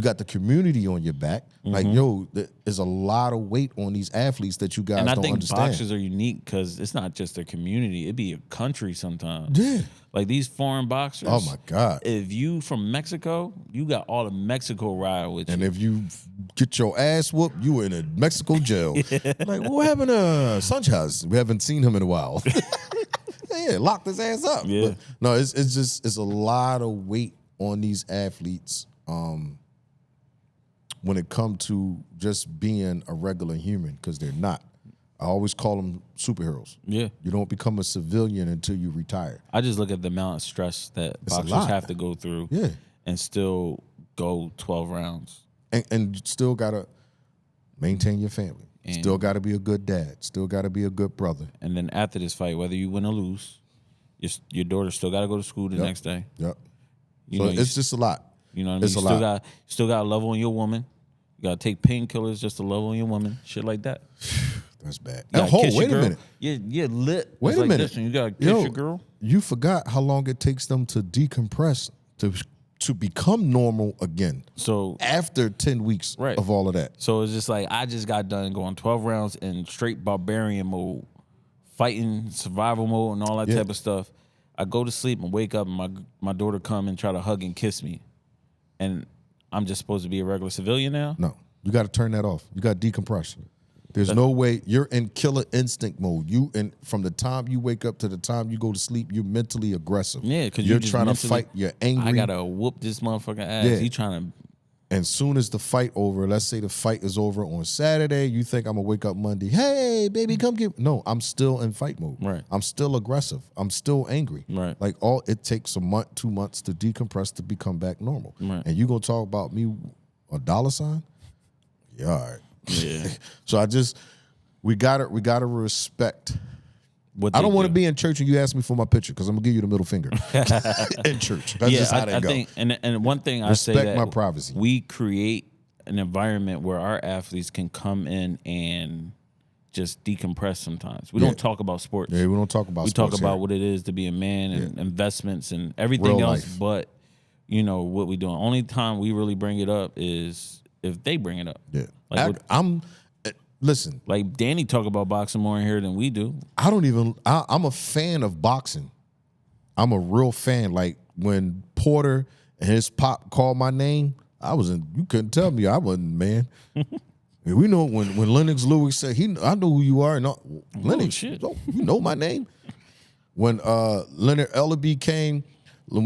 got the community on your back. Like, yo, there's a lot of weight on these athletes that you guys don't understand. And I think boxers are unique because it's not just their community. It'd be a country sometimes. Yeah. Like these foreign boxers. Oh, my God. If you from Mexico, you got all of Mexico riding with you. And if you get your ass whooped, you in a Mexico jail. Like, what happened to Sanchez? We haven't seen him in a while. Yeah, locked his ass up. Yeah. But no, it's a lot of weight on these athletes when it comes to just being a regular human, because they're not. I always call them superheroes. Yeah. You don't become a civilian until you retire. I just look at the amount of stress that boxers have to go through and still go 12 rounds. And you still got to maintain your family. And still got to be a good dad. Still got to be a good brother. And then after this fight, whether you win or lose, your daughter still got to go to school the next day. Yep. It's just a lot. You know what I mean? You still got to love on your woman. You got to take painkillers just to love on your woman. Shit like that. That's bad. Wait a minute. You're lit. Wait a minute. You got to kiss your girl. You forgot how long it takes them to decompress, to become normal again. So after 10 weeks of all of that. So it's just like I just got done going 12 rounds in straight barbarian mode, fighting survival mode and all that type of stuff. I go to sleep and wake up and my daughter come and try to hug and kiss me. And I'm just supposed to be a regular civilian now? No. You got to turn that off. You got to decompress. There's no way. You're in killer instinct mode. And from the time you wake up to the time you go to sleep, you're mentally aggressive. Yeah, because you're trying to fight. You're angry. I gotta whoop this motherfucking ass. Yeah. He trying to. And soon as the fight over, let's say the fight is over on Saturday, you think I'm gonna wake up Monday. Hey, baby, come get. No, I'm still in fight mode. Right. I'm still aggressive. I'm still angry. Right. Like it takes a month, 2 months to decompress to become back normal. Right. And you gonna talk about me $? Yeah, all right. Yeah. So we gotta respect. What I don't want to be in church and you ask me for my picture because I'm gonna give you the middle finger in church. That's just how that goes. Think, and one thing I say Respect that my privacy. We create an environment where our athletes can come in and just decompress sometimes. We don't talk about sports. Yeah, we don't talk about we sports. We talk about here. what it is to be a man and investments and everything Real else, life. but what we doing. Only time we really bring it up is if they bring it up. Yeah. Like listen. Like Danny talk about boxing more in here than we do. I'm a fan of boxing. I'm a real fan. Like when Porter and his pop called my name, you couldn't tell me I wasn't, man. We know when Lennox Lewis said I know who you are. And Lennox, shit. You know my name. When Leonard Ellaby came to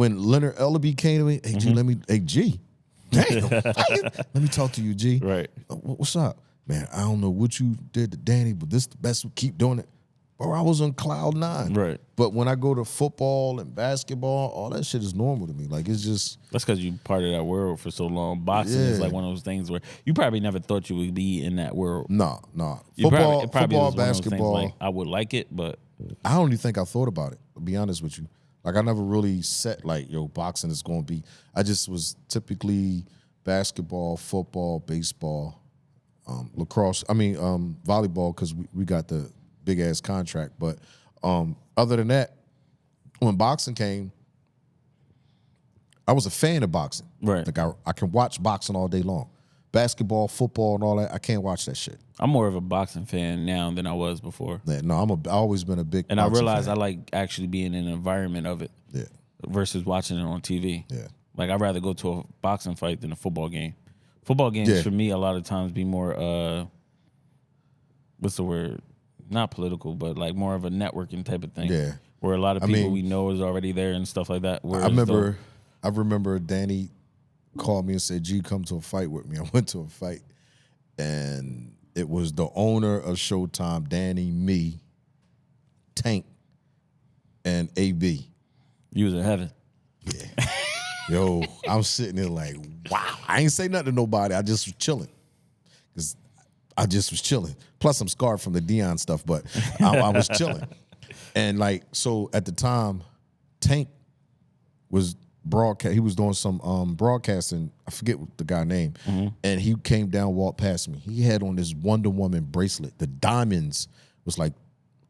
me, hey G, damn, let me talk to you, G. Right. What's up, man? I don't know what you did to Danny, but this the best. We keep doing it. Bro, I was on cloud 9. Right. But when I go to football and basketball, all that shit is normal to me. Like, it's just... That's because you part of that world for so long. Boxing is like one of those things where you probably never thought you would be in that world. No. Football, basketball. Like, I would like it, but... I don't even think I thought about it, to be honest with you. Like, I never really set, like, boxing is going to be... I just was typically basketball, football, baseball, lacrosse. Volleyball, because we got the big-ass contract. But other than that, when boxing came, I was a fan of boxing. Right. Like, I can watch boxing all day long. Basketball, football, and all that, I can't watch that shit. I'm more of a boxing fan now than I was before. Yeah, no, I've always been a big and boxing I realize fan. I like actually being in an environment of it versus watching it on TV. Yeah. Like, I'd rather go to a boxing fight than a football game. Football games, for me, a lot of times be more, what's the word? Not political, but like more of a networking type of thing. Yeah. Where a lot of people we know is already there and stuff like that. I remember Danny called me and said, G, come to a fight with me. I went to a fight, and it was the owner of Showtime, Danny, me, Tank, and AB. You was in heaven. Yeah. Yo, I'm sitting there like, wow. I ain't say nothing to nobody. I just was chilling. Because I just was chilling. Plus, I'm scarred from the Dion stuff, but I was chilling. And like, so at the time, Tank was he was doing some broadcasting. I forget what the guy's name. Mm-hmm. And he came down, walked past me. He had on this Wonder Woman bracelet. The diamonds was like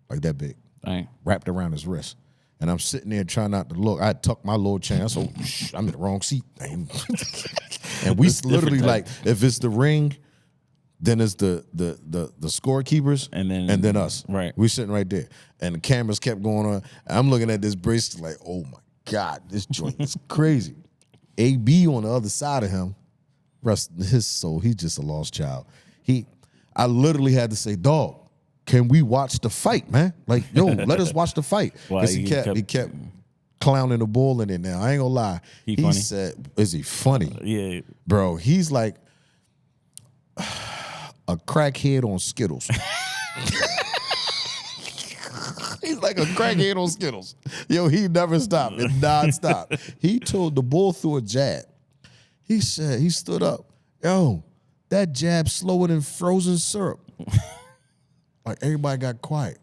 that big. Dang. Wrapped around his wrist. And I'm sitting there trying not to look. I tucked my little chin. So I'm in the wrong seat. And we literally like, if it's the ring, then it's the scorekeepers, and then us. Right. We sitting right there. And the cameras kept going on. I'm looking at this bracelet like, oh my God, this joint is crazy. AB on the other side of him, rest his soul, he's just a lost child. I literally had to say, dog, can we watch the fight, man? Like, yo, let us watch the fight. Because he kept clowning the bull in it now. I ain't gonna lie. He funny? said, is he funny? Yeah. Bro, he's like a crackhead on Skittles. He's like a crackhead on Skittles. Yo, he never stopped. It nonstop. He told the bull through a jab. He said, he stood up. Yo, that jab slower than frozen syrup. Like, everybody got quiet.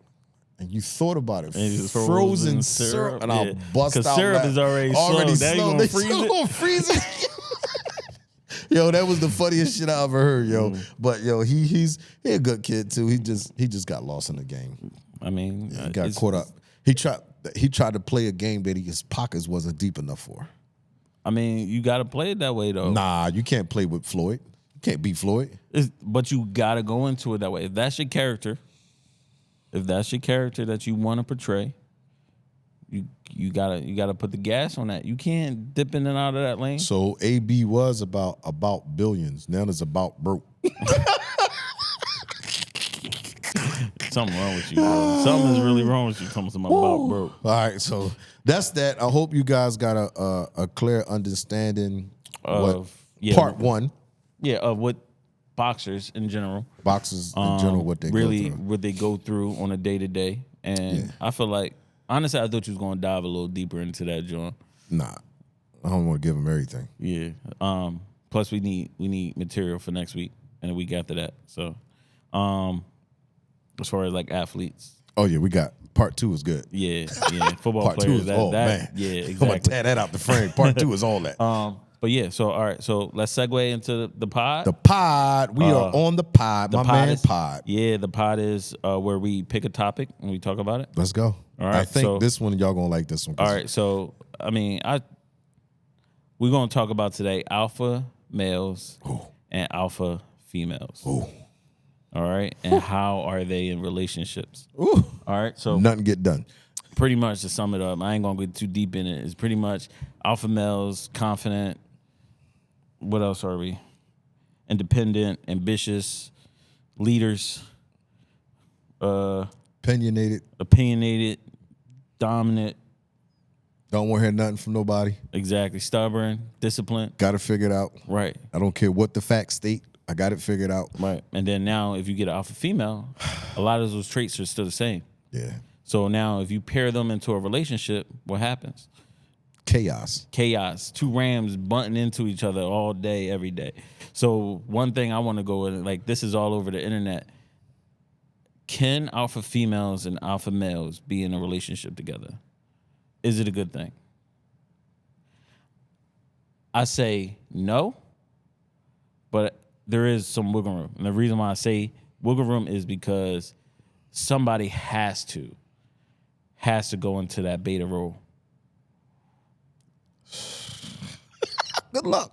And you thought about it. Frozen syrup. And I'll bust out. Because syrup is already slow. Now you gonna freeze it? Gonna freeze it. Yo, that was the funniest shit I ever heard, yo. But yo, he's a good kid too. He just got lost in the game. I mean, he got caught up. He tried to play a game that his pockets wasn't deep enough for. I mean, you got to play it that way though. Nah, you can't play with Floyd. You can't beat Floyd. But you got to go into it that way. If that's your character that you want to portray, you gotta put the gas on that. You can't dip in and out of that lane. So AB was about billions. Now it's about broke. Something wrong with you, bro. Something is really wrong with you. Coming to my about broke. All right, so that's that. I hope you guys got a clear understanding of part one. Yeah, of what boxers in general. Boxers in general, what they really go through. what they go through on a day-to-day. And I feel like, honestly, I thought you was going to dive a little deeper into that, John. Nah, I don't want to give them everything. Yeah. Plus, we need material for next week. and a week after that. So, as far as like athletes. Oh yeah, we got part 2 is good. Yeah. Football Part players. 2 is man. Yeah, exactly. I'm gonna tear that out the frame. Part 2 is all that. But yeah, so all right, so let's segue into the pod. The pod. We are on the pod. My man pod. Yeah, the pod is where we pick a topic and we talk about it. Let's go. All right. I think this one y'all gonna like this one. All right. So I mean, we're gonna talk about today alpha males and alpha females. Ooh. All right, and how are they in relationships? Ooh. All right, so nothing get done. Pretty much to sum it up, I ain't gonna get too deep in it. It's pretty much alpha males, confident. What else are we? Independent, ambitious, leaders. Opinionated, dominant. Don't want to hear nothing from nobody. Exactly. Stubborn, disciplined. Got to figure it out. Right. I don't care what the facts state. I got it figured out. Right. And then now, if you get an alpha female, a lot of those traits are still the same. Yeah. So now, if you pair them into a relationship, what happens? Chaos. 2 rams bunting into each other all day, every day. So one thing I want to go with, like this is all over the internet. Can alpha females and alpha males be in a relationship together? Is it a good thing? I say no, but there is some wiggle room. And the reason why I say wiggle room is because somebody has to go into that beta role. Good luck.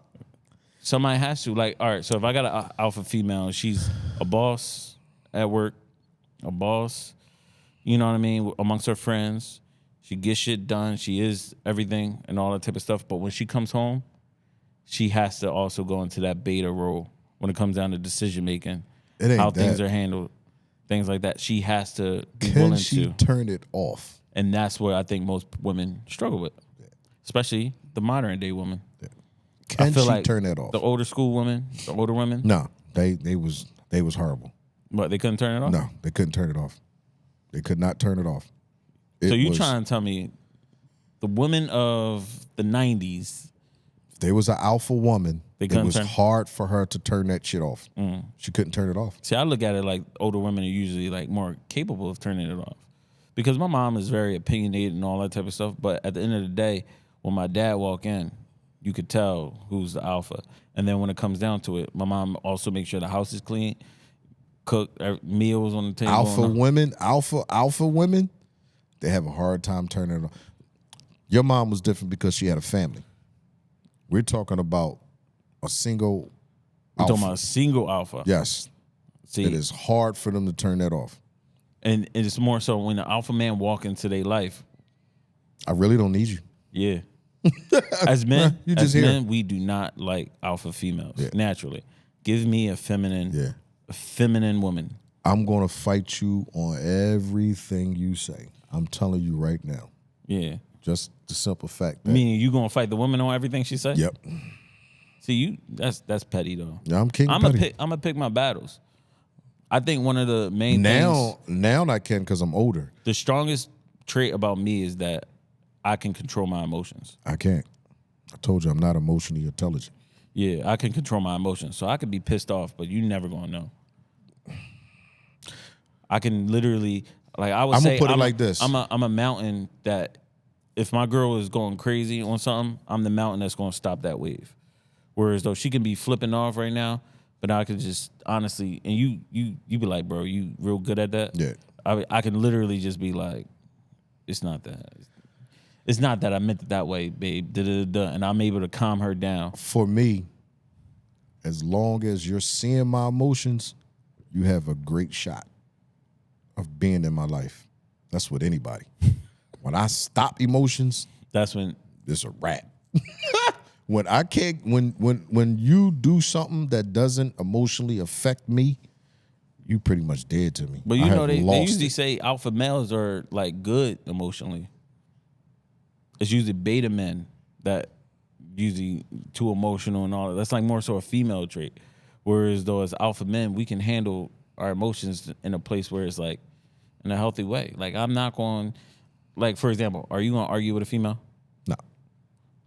Somebody has to. Like, all right, so if I got an alpha female, she's a boss at work, a boss, you know what I mean, amongst her friends. She gets shit done. She is everything and all that type of stuff. But when she comes home, she has to also go into that beta role when it comes down to decision making, how things are handled, things like that. She has to be willing to. Can she turn it off? And that's what I think most women struggle with, especially the modern day woman. Yeah. Can she turn that off? The older school women, the older women? No, they was horrible. What, they couldn't turn it off? No, they couldn't turn it off. They could not turn it off. So you trying to tell me the women of the 90s, if there was an alpha woman, it was hard for her to turn that shit off. She couldn't turn it off. See, I look at it like older women are usually like more capable of turning it off. Because my mom is very opinionated and all that type of stuff. But at the end of the day, when my dad walk in, you could tell who's the alpha. And then when it comes down to it, my mom also makes sure the house is clean, cook meals on the table. Alpha women, they have a hard time turning it on. Your mom was different because she had a family. We're talking about a single alpha. We're talking about a single alpha. Yes. See, it is hard for them to turn that off. And it's more so when the alpha man walk into their life. I really don't need you. Yeah. As men, we do not like alpha females naturally. Give me a feminine woman. I'm going to fight you on everything you say. I'm telling you right now. Yeah. Just the simple fact that. Meaning you going to fight the woman on everything she says? Yep. See, that's petty though. Yeah, I'm king petty. I'm going to pick my battles. I think one of the main things. Now I can because I'm older. The strongest trait about me is that I can control my emotions. I can't. I told you I'm not emotionally intelligent. Yeah, I can control my emotions. So I could be pissed off, but you never going to know. I can literally, like I would say. I'm going to put it like this. I'm a mountain that if my girl is going crazy on something, I'm the mountain that's going to stop that wave. Whereas though she can be flipping off right now, but I could just honestly, and you be like, bro, you real good at that? Yeah. I can literally just be like, it's not that. It's not that I meant it that way, babe. And I'm able to calm her down. For me, as long as you're seeing my emotions, you have a great shot of being in my life. That's with anybody. When I stop emotions, that's when it's a wrap. When I can't, when you do something that doesn't emotionally affect me, you pretty much dead to me. But you know they usually say alpha males are like good emotionally. It's usually beta men that usually too emotional and all that. That's like more so a female trait. Whereas though as alpha men, we can handle our emotions in a place where it's like in a healthy way. Like I'm not going, like for example, are you going to argue with a female? No.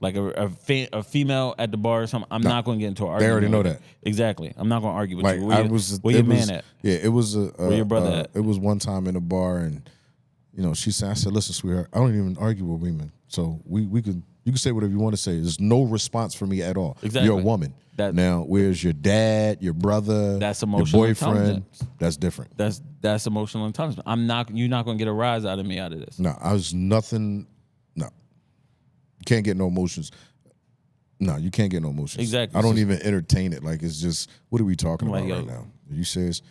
like a female at the bar or something, I'm not going to get into an argument. They already know that. Exactly. I'm not going to argue with like, you. Where your man at? Yeah, it was where your brother at? It was one time in a bar, and she said, "I said, listen, sweetheart, I don't even argue with women, so you can say whatever you want to say. There's no response from me at all. Exactly. You're a woman. Now, where's your dad, your brother, that's emotional your boyfriend? Intelligence. That's different. That's emotional intelligence. You're not going to get a rise out of me out of this. No, I was nothing. No, you can't get no emotions. No, you can't get no emotions. Exactly. I don't even entertain it. Like, it's just, what are we talking about right now? You says,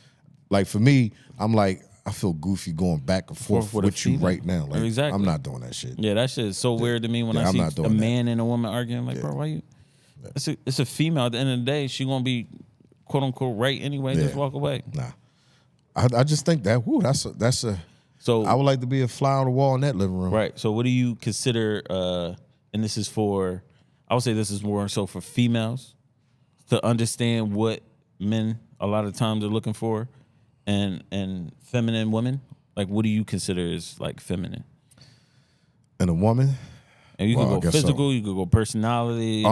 like, for me, I'm like, I feel goofy going back and forth with you right now. Like, exactly. I'm not doing that shit. Yeah, that shit is so weird to me when I see a man and a woman arguing. Like, bro, why you? Yeah. It's a female. At the end of the day, she gonna be quote unquote right anyway. Just walk away. Nah, I just think that that's a. So I would like to be a fly on the wall in that living room. Right. So what do you consider? And this is for, I would say this is more so for females to understand what men a lot of times are looking for, and feminine women. Like, what do you consider is like feminine? And a woman. And you could go physical, you could go personality.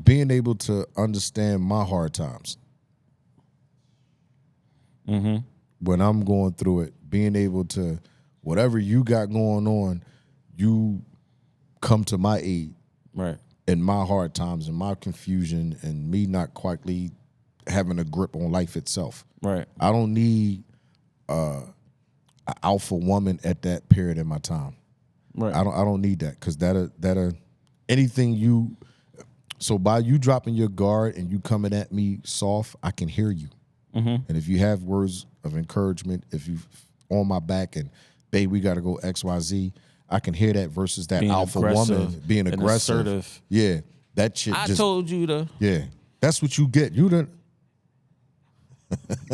Being able to understand my hard times. Mm-hmm. When I'm going through it, being able to, whatever you got going on, you come to my aid. Right. In my hard times and my confusion and me not quietly having a grip on life itself. Right. I don't need an alpha woman at that period in my time. Right. I don't need that, because that anything you. So by you dropping your guard and you coming at me soft, I can hear you. Mm-hmm. And if you have words of encouragement, if you on my back and, babe, we got to go XYZ, I can hear that versus that being alpha woman being aggressive. Assertive. Yeah, that shit. I told you to. Yeah, that's what you get. You done.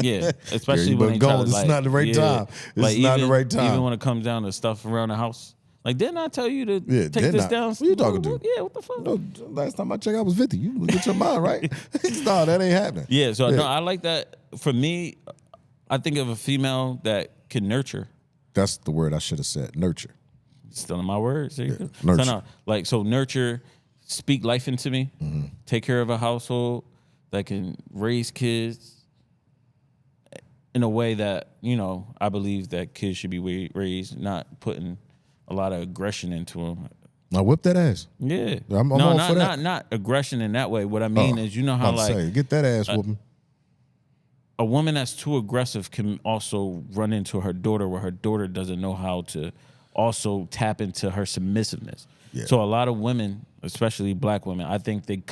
Yeah, especially when they try to, this is not the right time. This is not the right time. Even when it comes down to stuff around the house. Like, didn't I tell you to take this down? What are you talking to? Yeah, what the fuck? No, last time I checked, I was 50. You get your mind right. No, that ain't happening. Yeah, so no, I like that. For me, I think of a female that can nurture. That's the word I should have said. Nurture. Still in my words. Nurture. So, no, so nurture, speak life into me, take care of a household that can raise kids in a way that, I believe that kids should be raised, not putting a lot of aggression into them. Now whip that ass. Yeah. I'm all for that. Not aggression in that way. What I mean is, how get that ass whooping. A woman that's too aggressive can also run into her daughter, where her daughter doesn't know how to also tap into her submissiveness. Yeah. So a lot of women, especially black women, I think they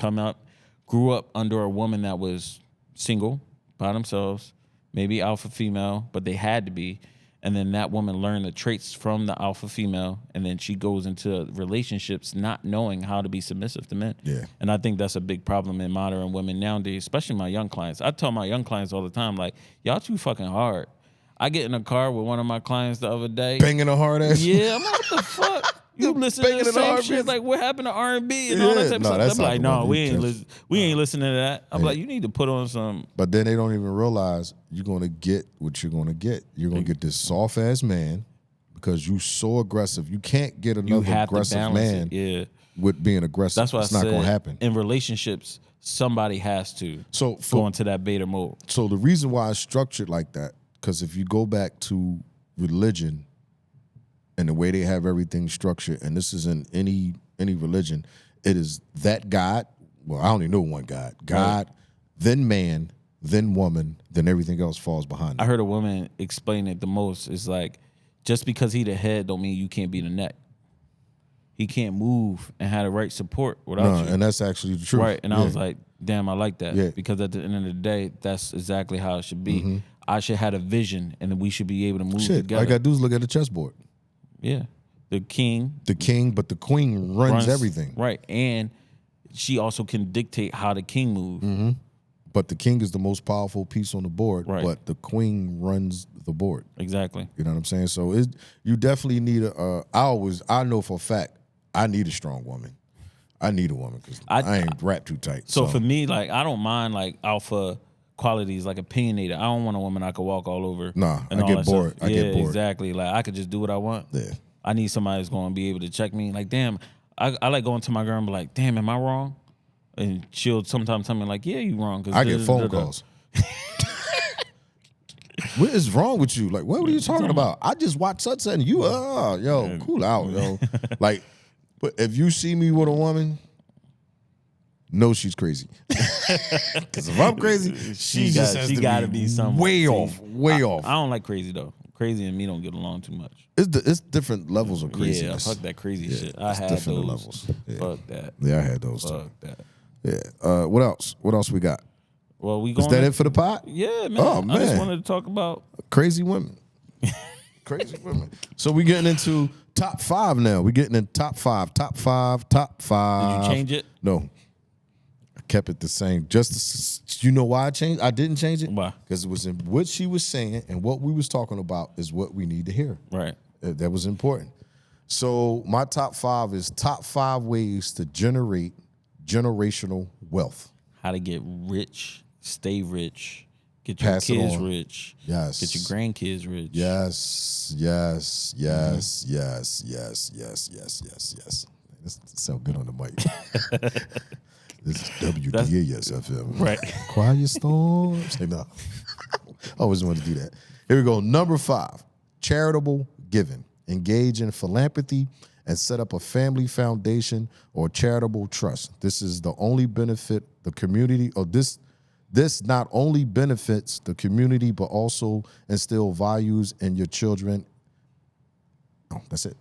grew up under a woman that was single by themselves, maybe alpha female, but they had to be. And then that woman learned the traits from the alpha female, and then she goes into relationships not knowing how to be submissive to men. Yeah. And I think that's a big problem in modern women nowadays, especially my young clients. I tell my young clients all the time, like, y'all too fucking hard. I get in a car with one of my clients the other day. Banging a hard ass? Yeah, I'm like, what the fuck? You listen to the same shit, like what happened to R&B and all that type of stuff. I'm like, no, we ain't listening to that. I'm like, you need to put on some. But then they don't even realize you're going to get what you're going to get. You're going to get this soft-ass man because you so aggressive. You can't get another aggressive man with being aggressive. That's why it's not going to happen. In relationships, somebody has to go into that beta mode. So the reason why it's structured like that, because if you go back to religion, and the way they have everything structured, and this is in any religion, it is that God. Well, I only know one God. God, right. Then man, then woman, then everything else falls behind. I heard a woman explain it the most. It's like, just because he the head don't mean you can't be the neck. He can't move and have the right support without you. And that's actually the truth. Right. And I was like, damn, I like that. Yeah. Because at the end of the day, that's exactly how it should be. Mm-hmm. I should have a vision, and then we should be able to move together. All I got to do is look at the chessboard. Yeah, the king, but the queen runs everything. Right, and she also can dictate how the king moves. Mm-hmm. But the king is the most powerful piece on the board. Right. But the queen runs the board. Exactly. You know what I'm saying? So you definitely need I know for a fact I need a strong woman. I need a woman because I ain't wrapped too tight. So for me, like, I don't mind like alpha qualities, like opinionated. I don't want a woman I could walk all over. Nah, I get bored. I get bored. Exactly. Like, I could just do what I want. Yeah. I need somebody that's going to be able to check me. Like, damn, I like going to my girl and be like, damn, am I wrong? And she'll sometimes tell me like, yeah, you wrong. I get phone calls. What is wrong with you? Like, what are you talking about? I just watched such and you, cool out, yo. Like, but if you see me with a woman, know she's crazy. Because if I'm crazy, she got to be some way off. I don't like crazy though. Crazy and me don't get along too much. It's different levels of craziness. Yeah, fuck that crazy shit. I had those levels. Yeah. Fuck that. Yeah, I had those fuck too. That. Yeah. What else? What else we got? Well, Is that it for the pot? Yeah, man. Oh, man. I just wanted to talk about crazy women. Crazy women. So we getting into top 5 now. We getting in top 5. Did you change it? No. I kept it the same. Just you know why I changed? I didn't change it. Why? Because it was in what she was saying and what we was talking about is what we need to hear. Right. That was important. So my top 5 is top 5 ways to generate generational wealth. How to get rich, stay rich, get your kids rich. Yes. Get your grandkids rich. Yes. This sounds good on the mic. This is WDAS FM. Right. Quiet storm. Say no. I always wanted to do that. Here we go. Number 5, charitable giving. Engage in philanthropy and set up a family foundation or charitable trust. This is the only benefit the community, or this not only benefits the community, but also instill values in your children. Oh, that's it.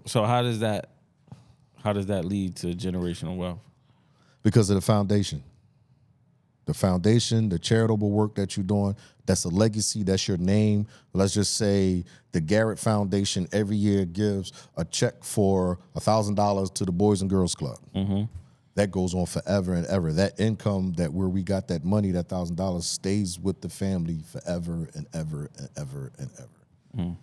So how does that lead to generational wealth? Because of the foundation. The foundation, the charitable work that you're doing, that's a legacy, that's your name. Let's just say the Garrett Foundation every year gives a check for $1,000 to the Boys and Girls Club. Mm-hmm. That goes on forever and ever. That income, that where we got that money, that $1,000 stays with the family forever and ever and ever and ever. Mm.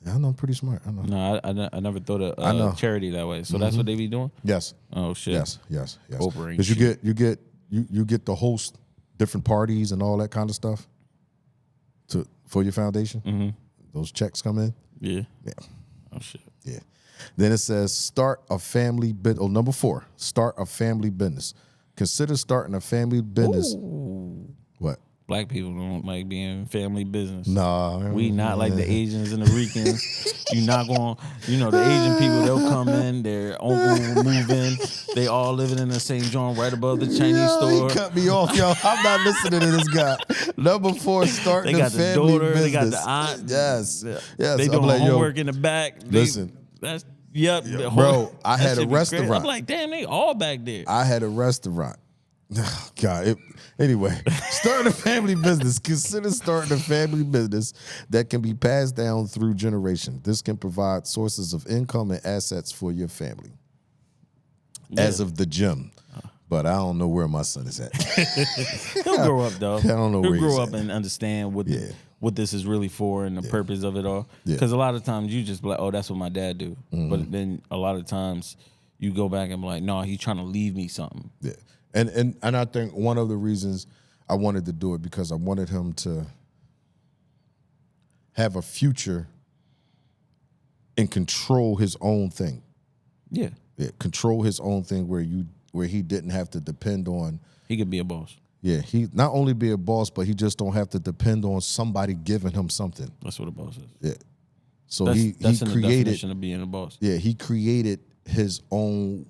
I know I'm pretty smart. I know. No, I never thought of charity that way. So that's what they be doing? Yes. Oh shit. Yes. Because you get to host different parties and all that kind of stuff for your foundation. Mm-hmm. Those checks come in. Yeah. Oh shit. Yeah. Then it says start a family business. Oh, number 4, start a family business. Consider starting a family business. Ooh. What? Black people don't like being family business. Nah. We not like the Asians and the Ricans. You're not going, the Asian people, they'll come in, their uncle will move in. They all living in the same joint right above the Chinese store. He cut me off, yo. I'm not listening to this guy. Number 4, starting a family business. They got the aunt. Yes. They doing homework in the back. Listen. Bro, I had a restaurant. I'm like, damn, they all back there. I had a restaurant. Oh, God. Anyway, starting a family business. Consider starting a family business that can be passed down through generations. This can provide sources of income and assets for your family. Yeah. As of the gym. But I don't know where my son is at. He'll grow up, though. I don't know where he's at. He'll grow up and understand what this is really for and the purpose of it all. Because a lot of times you just be like, oh, that's what my dad do. Mm-hmm. But then a lot of times you go back and be like, no, he's trying to leave me something. Yeah. And I think one of the reasons I wanted to do it because I wanted him to have a future and control his own thing. Yeah. Yeah. Control his own thing where he didn't have to depend on. He could be a boss. Yeah. He not only be a boss, but he just don't have to depend on somebody giving him something. That's what a boss is. Yeah. So that's he in created the definition of being a boss. Yeah. He created his own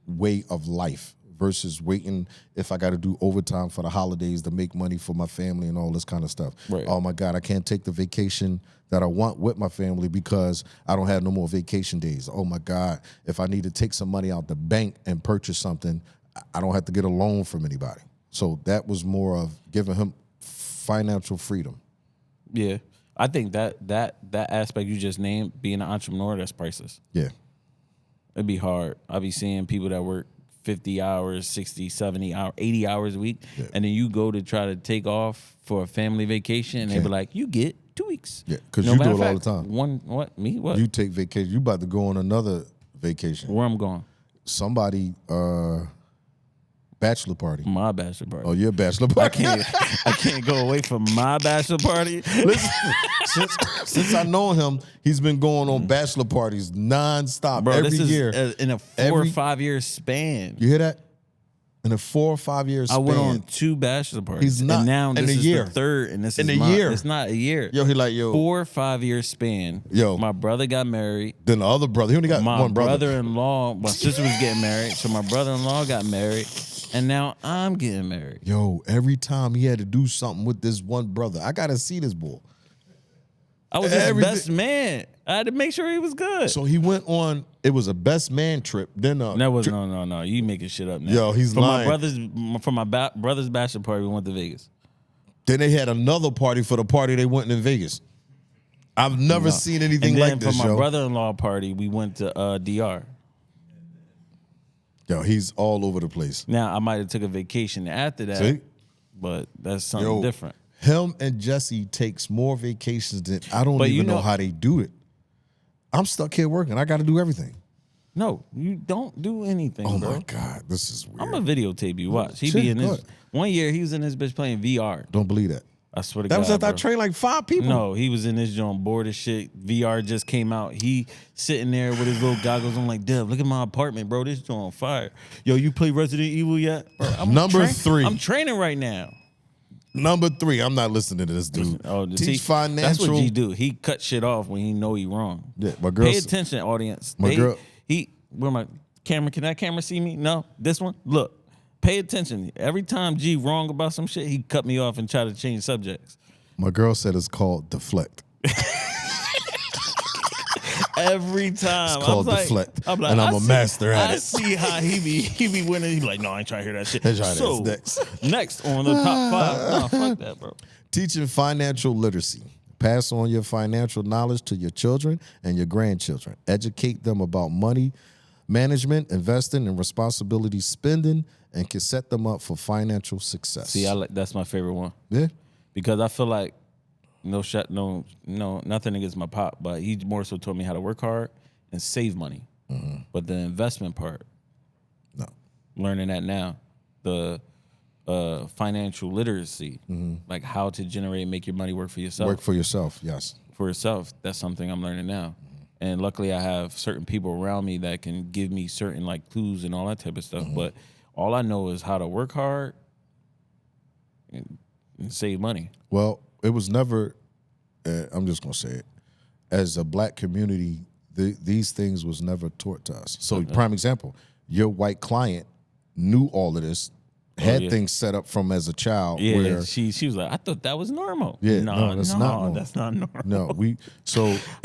way of life. Versus waiting if I got to do overtime for the holidays to make money for my family and all this kind of stuff. Right. Oh, my God, I can't take the vacation that I want with my family because I don't have no more vacation days. Oh, my God, if I need to take some money out the bank and purchase something, I don't have to get a loan from anybody. So that was more of giving him financial freedom. Yeah. I think that aspect you just named, being an entrepreneur, that's priceless. Yeah. It'd be hard. I be seeing people that work 50 hours, 60, 70 hours, 80 hours a week. Yeah. And then you go to try to take off for a family vacation and they be like, you get 2 weeks. Yeah, because you do it all the time. What? You take vacation. You about to go on another vacation. Where I'm going? Somebody, Bachelor party. My bachelor party. Oh, your bachelor party. I can't go away from my bachelor party. Listen, since I know him, he's been going on bachelor parties nonstop. Bro, every this is year. In a 4 or 5 year span. You hear that? In a 4 or 5 year span. I went on 2 bachelor parties. He's not. And now in this a is year. the third, and this in is a year. It's not a year. Yo, he like, yo. 4 or 5 year span. Yo. My brother got married. Then the other brother. He only got one brother. My brother-in-law, my sister was getting married, so my brother-in-law got married, and now I'm getting married. Yo, every time he had to do something with this one brother. I got to see this boy. I was his best man. I had to make sure he was good. So he went on, it was a best man trip. Then that was no. You making shit up now. Yo, he's lying. For my brother's bachelor party, we went to Vegas. Then they had another party for the party they went in Vegas. I've never seen anything like this, for my brother-in-law party, we went to DR. Yo, he's all over the place. Now, I might have took a vacation after that, See? But that's something different. Him and Jesse takes more vacations than I don't even know how they do it. I'm stuck here working. I got to do everything. No, you don't do anything, Oh, bro. my God. This is weird. I'm going to videotape you. Watch. He be in this. One year, he was in this bitch playing VR. Don't believe that. I swear to God. That was after bro. I trained like 5 people. No, he was in this joint bored as shit. VR just came out. He sitting there with his little goggles on like, Dev, look at my apartment, bro. This joint on fire. Yo, you play Resident Evil yet? Bro, Number 3. I'm training right now. Number 3. I'm not listening to this dude. Teach financial. That's what he do. He cut shit off when he know he wrong. Yeah, my girl. Pay attention, audience. Girl. Where my camera? Can that camera see me? No, this one. Look, pay attention. Every time G wrong about some shit, he cut me off and try to change subjects. My girl said it's called deflect. Every time. It's called deflect. I'm and I'm a master at it. I see how he be winning. He be like, no, I ain't trying to hear that shit. So, next on the top 5. Nah, fuck that, bro. Teaching financial literacy. Pass on your financial knowledge to your children and your grandchildren. Educate them about money management, investing, and responsibility spending, and can set them up for financial success. See, that's my favorite one. Yeah. Because I feel like nothing against my pop, but he more so taught me how to work hard and save money. Mm-hmm. But the investment part, no, learning that now, the financial literacy, like how to generate and make your money work for yourself. Work for yourself, yes. For yourself, that's something I'm learning now. Mm-hmm. And luckily I have certain people around me that can give me certain like clues and all that type of stuff. Mm-hmm. But all I know is how to work hard and save money. Well, it was never, I'm just going to say it, as a black community, these things was never taught to us. So prime example, your white client knew all of this, had things set up from as a child. Yeah, where, she was like, I thought that was normal. Yeah, no, that's not normal. That's not normal. No,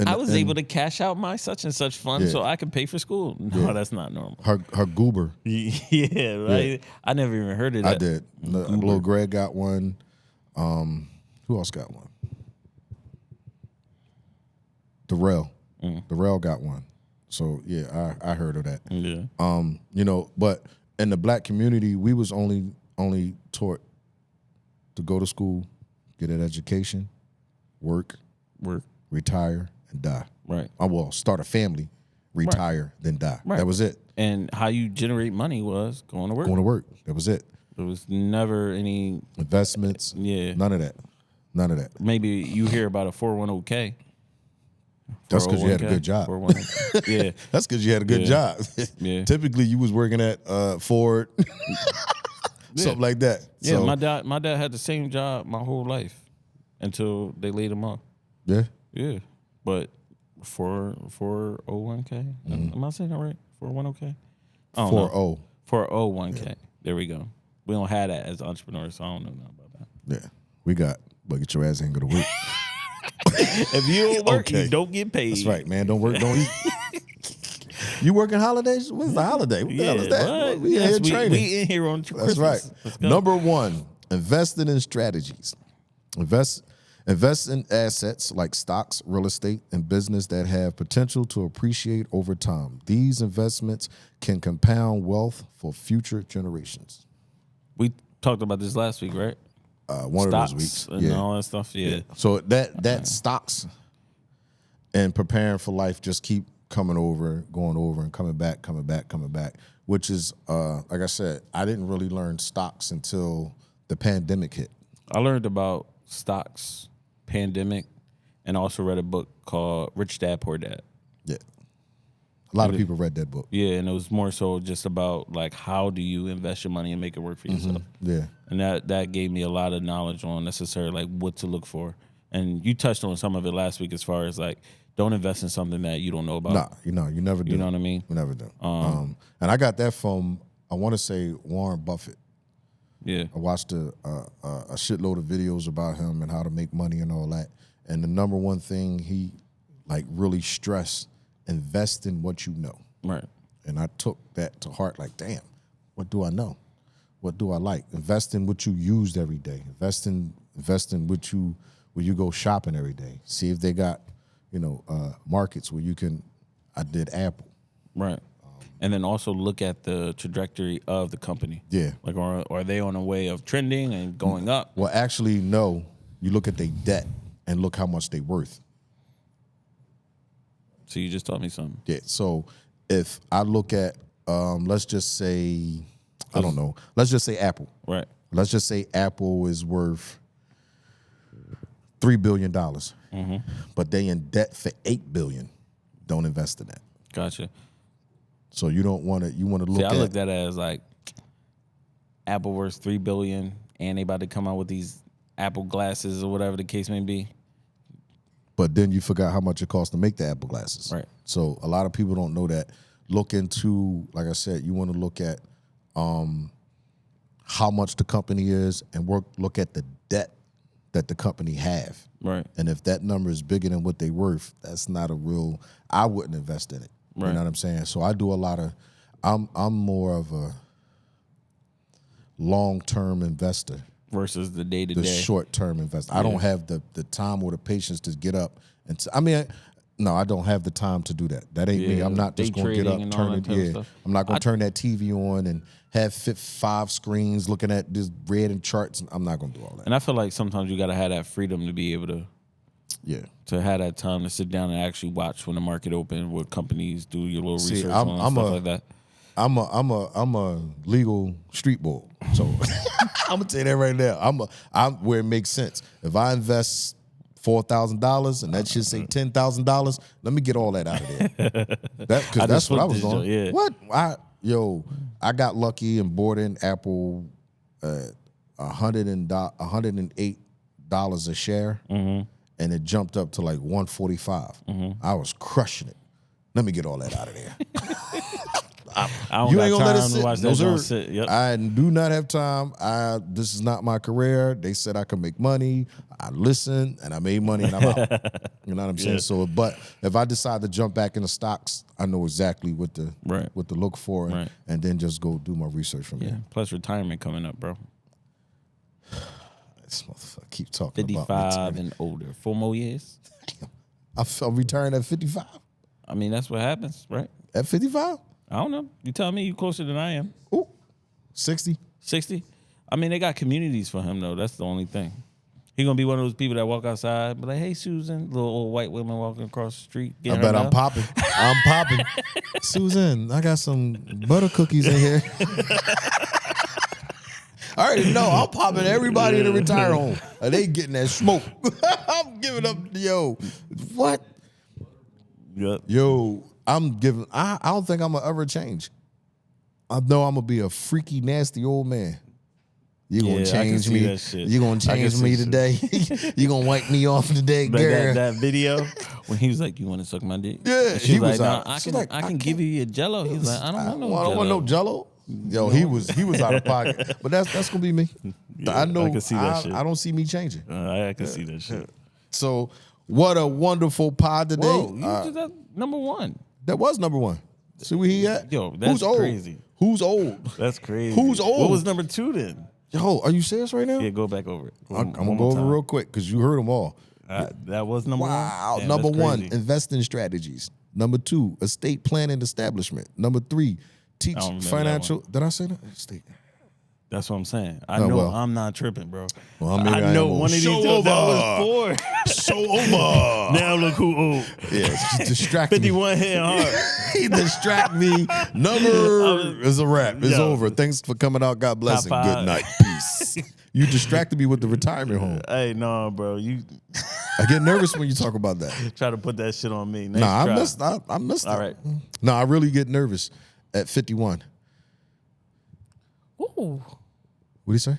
I was able to cash out my such and such fund so I could pay for school. No, that's not normal. Her goober. Yeah, right. Yeah. I never even heard of that. I did. Little Greg got one. Who else got one? Darrell. Darrell got one. So yeah, I heard of that. Yeah. But in the black community, we was only taught to go to school, get an education, work, retire, and die. Right. Well, start a family, retire, then die. Right. That was it. And how you generate money was going to work. Going to work. That was it. There was never any investments. Yeah. None of that. None of that. Maybe you hear about a 401k. That's because you had a good job. Yeah. That's because you had a good job. Yeah. Typically, you was working at Ford, something like that. Yeah, so, my dad had the same job my whole life until they laid him off. Yeah. Yeah. But 401k? Am I saying that right? 401k? 4-0. 401k. Yeah. There we go. We don't have that as entrepreneurs, so I don't know nothing about that. Yeah. We got, but get your ass ain't go to work. If you don't work, you don't get paid. That's right, man. Don't work, don't eat. You working holidays? When's the holiday? What the hell is that? We in here training. We in here on Christmas. That's right. Number 1, investing in strategies. Invest in assets like stocks, real estate, and business that have potential to appreciate over time. These investments can compound wealth for future generations. We talked about this last week, right? One stocks of those weeks. And all that stuff, yeah. So that stocks and preparing for life just keep coming over, going over, and coming back, which is, like I said, I didn't really learn stocks until the pandemic hit. I learned about stocks, pandemic, and also read a book called Rich Dad, Poor Dad. Yeah. A lot of people read that book. Yeah, and it was more so just about like how do you invest your money and make it work for yourself. Yeah. And that gave me a lot of knowledge on necessarily like what to look for. And you touched on some of it last week as far as like don't invest in something that you don't know about. Nah, you never do. You know what I mean? You never do. And I got that from, I want to say, Warren Buffett. Yeah. I watched a shitload of videos about him and how to make money and all that. And the number one thing he like really stressed, invest in what you know. Right. And I took that to heart like, damn, what do I know? What do I like? Invest in what you used every day. Invest in what you, where you go shopping every day. See if they got, markets where you can, I did Apple. Right. And then also look at the trajectory of the company. Yeah. Like, are they on a way of trending and going up? Well, actually, no. You look at their debt and look how much they worth. So you just taught me something. Yeah. So if I look at, let's just say, I don't know. Let's just say Apple. Right. Let's just say Apple is worth $3 billion, but they in debt for $8 billion. Don't invest in that. Gotcha. So you don't want to. You want to look. I looked at it as like Apple worth $3 billion, and they about to come out with these Apple glasses or whatever the case may be. But then you forgot how much it costs to make the Apple glasses. Right. So a lot of people don't know that. Look into, like I said, you want to look at how much the company is and look at the debt that the company have. Right. And if that number is bigger than what they worth, that's not a real, I wouldn't invest in it. Right. You know what I'm saying? So I do a lot of, I'm more of a long-term investor. Versus the day-to-day. The short-term investor. Yeah. I don't have the time or the patience to get up. And no, I don't have the time to do that. That ain't me. I'm not just going to get up, turn it. Yeah, I'm not going to turn that TV on and have 5 screens looking at this red and charts. I'm not going to do all that. And I feel like sometimes you got to have that freedom to be able to, to have that time to sit down and actually watch when the market open, what companies do your little research on stuff like that. I'm a legal street bull, so I'm gonna tell you that right now. I'm where it makes sense. If I invest $4,000 and that should say $10,000, let me get all that out of there. That's what I was doing. Yeah. What I got lucky and bought in Apple $108 a share, and it jumped up to like $145. I was crushing it. Let me get all that out of there. You ain't gonna let us sit. Yep. I do not have time. This is not my career. They said I could make money. I listened and I made money and I'm out. You know what I'm saying? So, but if I decide to jump back into stocks, I know exactly what to look for and then just go do my research from there. Plus retirement coming up, bro. This motherfucker keep talking 55 and older. 4 more years. I'm retiring at 55. I mean, that's what happens, right? At 55? I don't know. You tell me. You closer than I am. Ooh, 60. 60? I mean, they got communities for him, though. That's the only thing. He going to be one of those people that walk outside, be like, hey, Susan. Little old white women walking across the street. I bet I'm popping. I'm popping. Susan, I got some butter cookies in here. I already know. I'm popping everybody in the retire home. They getting that smoke. I'm giving up. What? Yep. I'm giving. I don't think I'm gonna ever change. I know I'm gonna be a freaky, nasty old man. You gonna change me? You gonna change me today? You gonna wipe me off today, girl? That video when he was like, "You want to suck my dick?" Yeah, she was like, "No, I can give you a Jello." He's like, "I don't want no Jello." Yo, he was out of pocket, but that's gonna be me. I know. I can see that shit. I don't see me changing. I can see that shit. So, what a wonderful pod today. Whoa, you did that number one. That was number one. See where he at? Yo, that's crazy. Who's old? That's crazy. Who's old? What was number 2 then? Yo, are you serious right now? Yeah, go back over it. I'm gonna go over real quick because you heard them all. That was number 1. Wow. Number 1, investing strategies. Number 2, estate planning establishment. Number 3, teach financial. Did I say that? Estate. That's what I'm saying. I know I'm not tripping, bro. Well, maybe I know am one of these over. that was 4. So over. Now look who old. Yeah, she distracted 51 hitting hard. He distract me. Number is a wrap. It's over. Thanks for coming out. God bless and good night. Peace. You distracted me with the retirement home. Hey, no, bro. I get nervous when you talk about that. Try to put that shit on me. I missed. I missed. All right. No, I really get nervous at 51. Ooh. What do you say?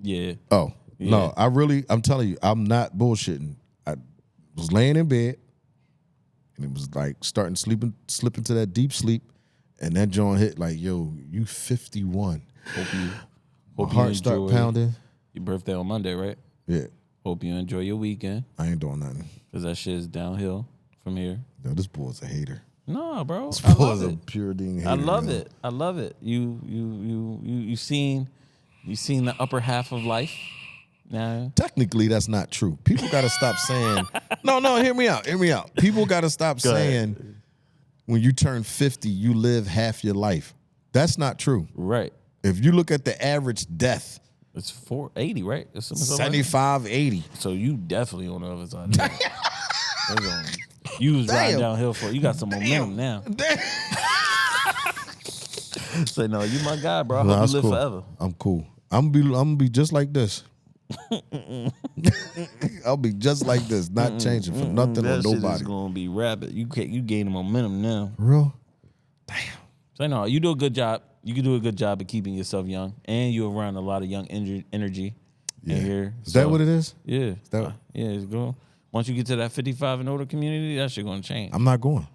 Yeah. Oh, yeah. No, I'm telling you, I'm not bullshitting. I was laying in bed, and it was like starting slip into that deep sleep, and that joint hit like, yo, you 51. Hope my heart start pounding. Your birthday on Monday, right? Yeah. Hope you enjoy your weekend. I ain't doing nothing. Because that shit is downhill from here. Yo, this boy's a hater. No, bro. This boy's a pure ding hater. I love it. I love it. You seen the upper half of life. Nah. Technically, that's not true. People got to stop saying. No, hear me out. People got to stop saying when you turn 50, you live half your life. That's not true. Right. If you look at the average death, it's 480, right? It's 75, 80. So you definitely on the other side. You was riding downhill for it. You got some momentum now. Say no, you my guy, bro. I hope you live forever. I'm cool. I'm gonna be just like this. I'll be just like this, not changing for nothing or nobody. That shit is gonna be rapid. You gain momentum now. Real? Damn. Say no, you do a good job. You can do a good job of keeping yourself young, and you're around a lot of young energy in here. Is that what it is? Yeah. Yeah, it's going. Once you get to that 55 and older community, that shit gonna change. I'm not going.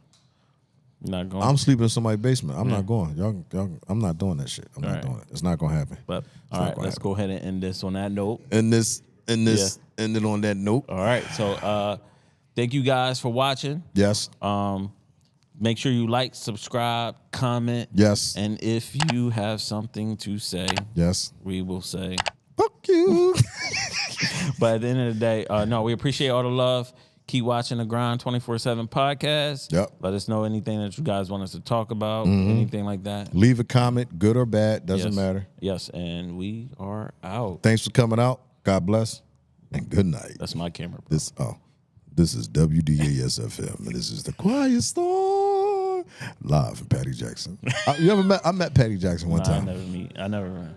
You're not going. I'm sleeping in somebody's basement. I'm not going. Y'all, I'm not doing that shit. I'm not doing it. It's not gonna happen. But all right, let's go ahead and end this on that note. End it on that note. All right. So thank you guys for watching. Yes. Make sure you like, subscribe, comment. Yes. And if you have something to say, yes, we will say fuck you. But at the end of the day, no, we appreciate all the love. Keep watching the Grind 24/7 podcast. Yep. Let us know anything that you guys want us to talk about, anything like that. Leave a comment, good or bad, doesn't matter. Yes, and we are out. Thanks for coming out. God bless, and good night. That's my camera, bro. This is WDAS-FM, and this is The Quiet Storm, live from Patty Jackson. I met Patty Jackson one time. I never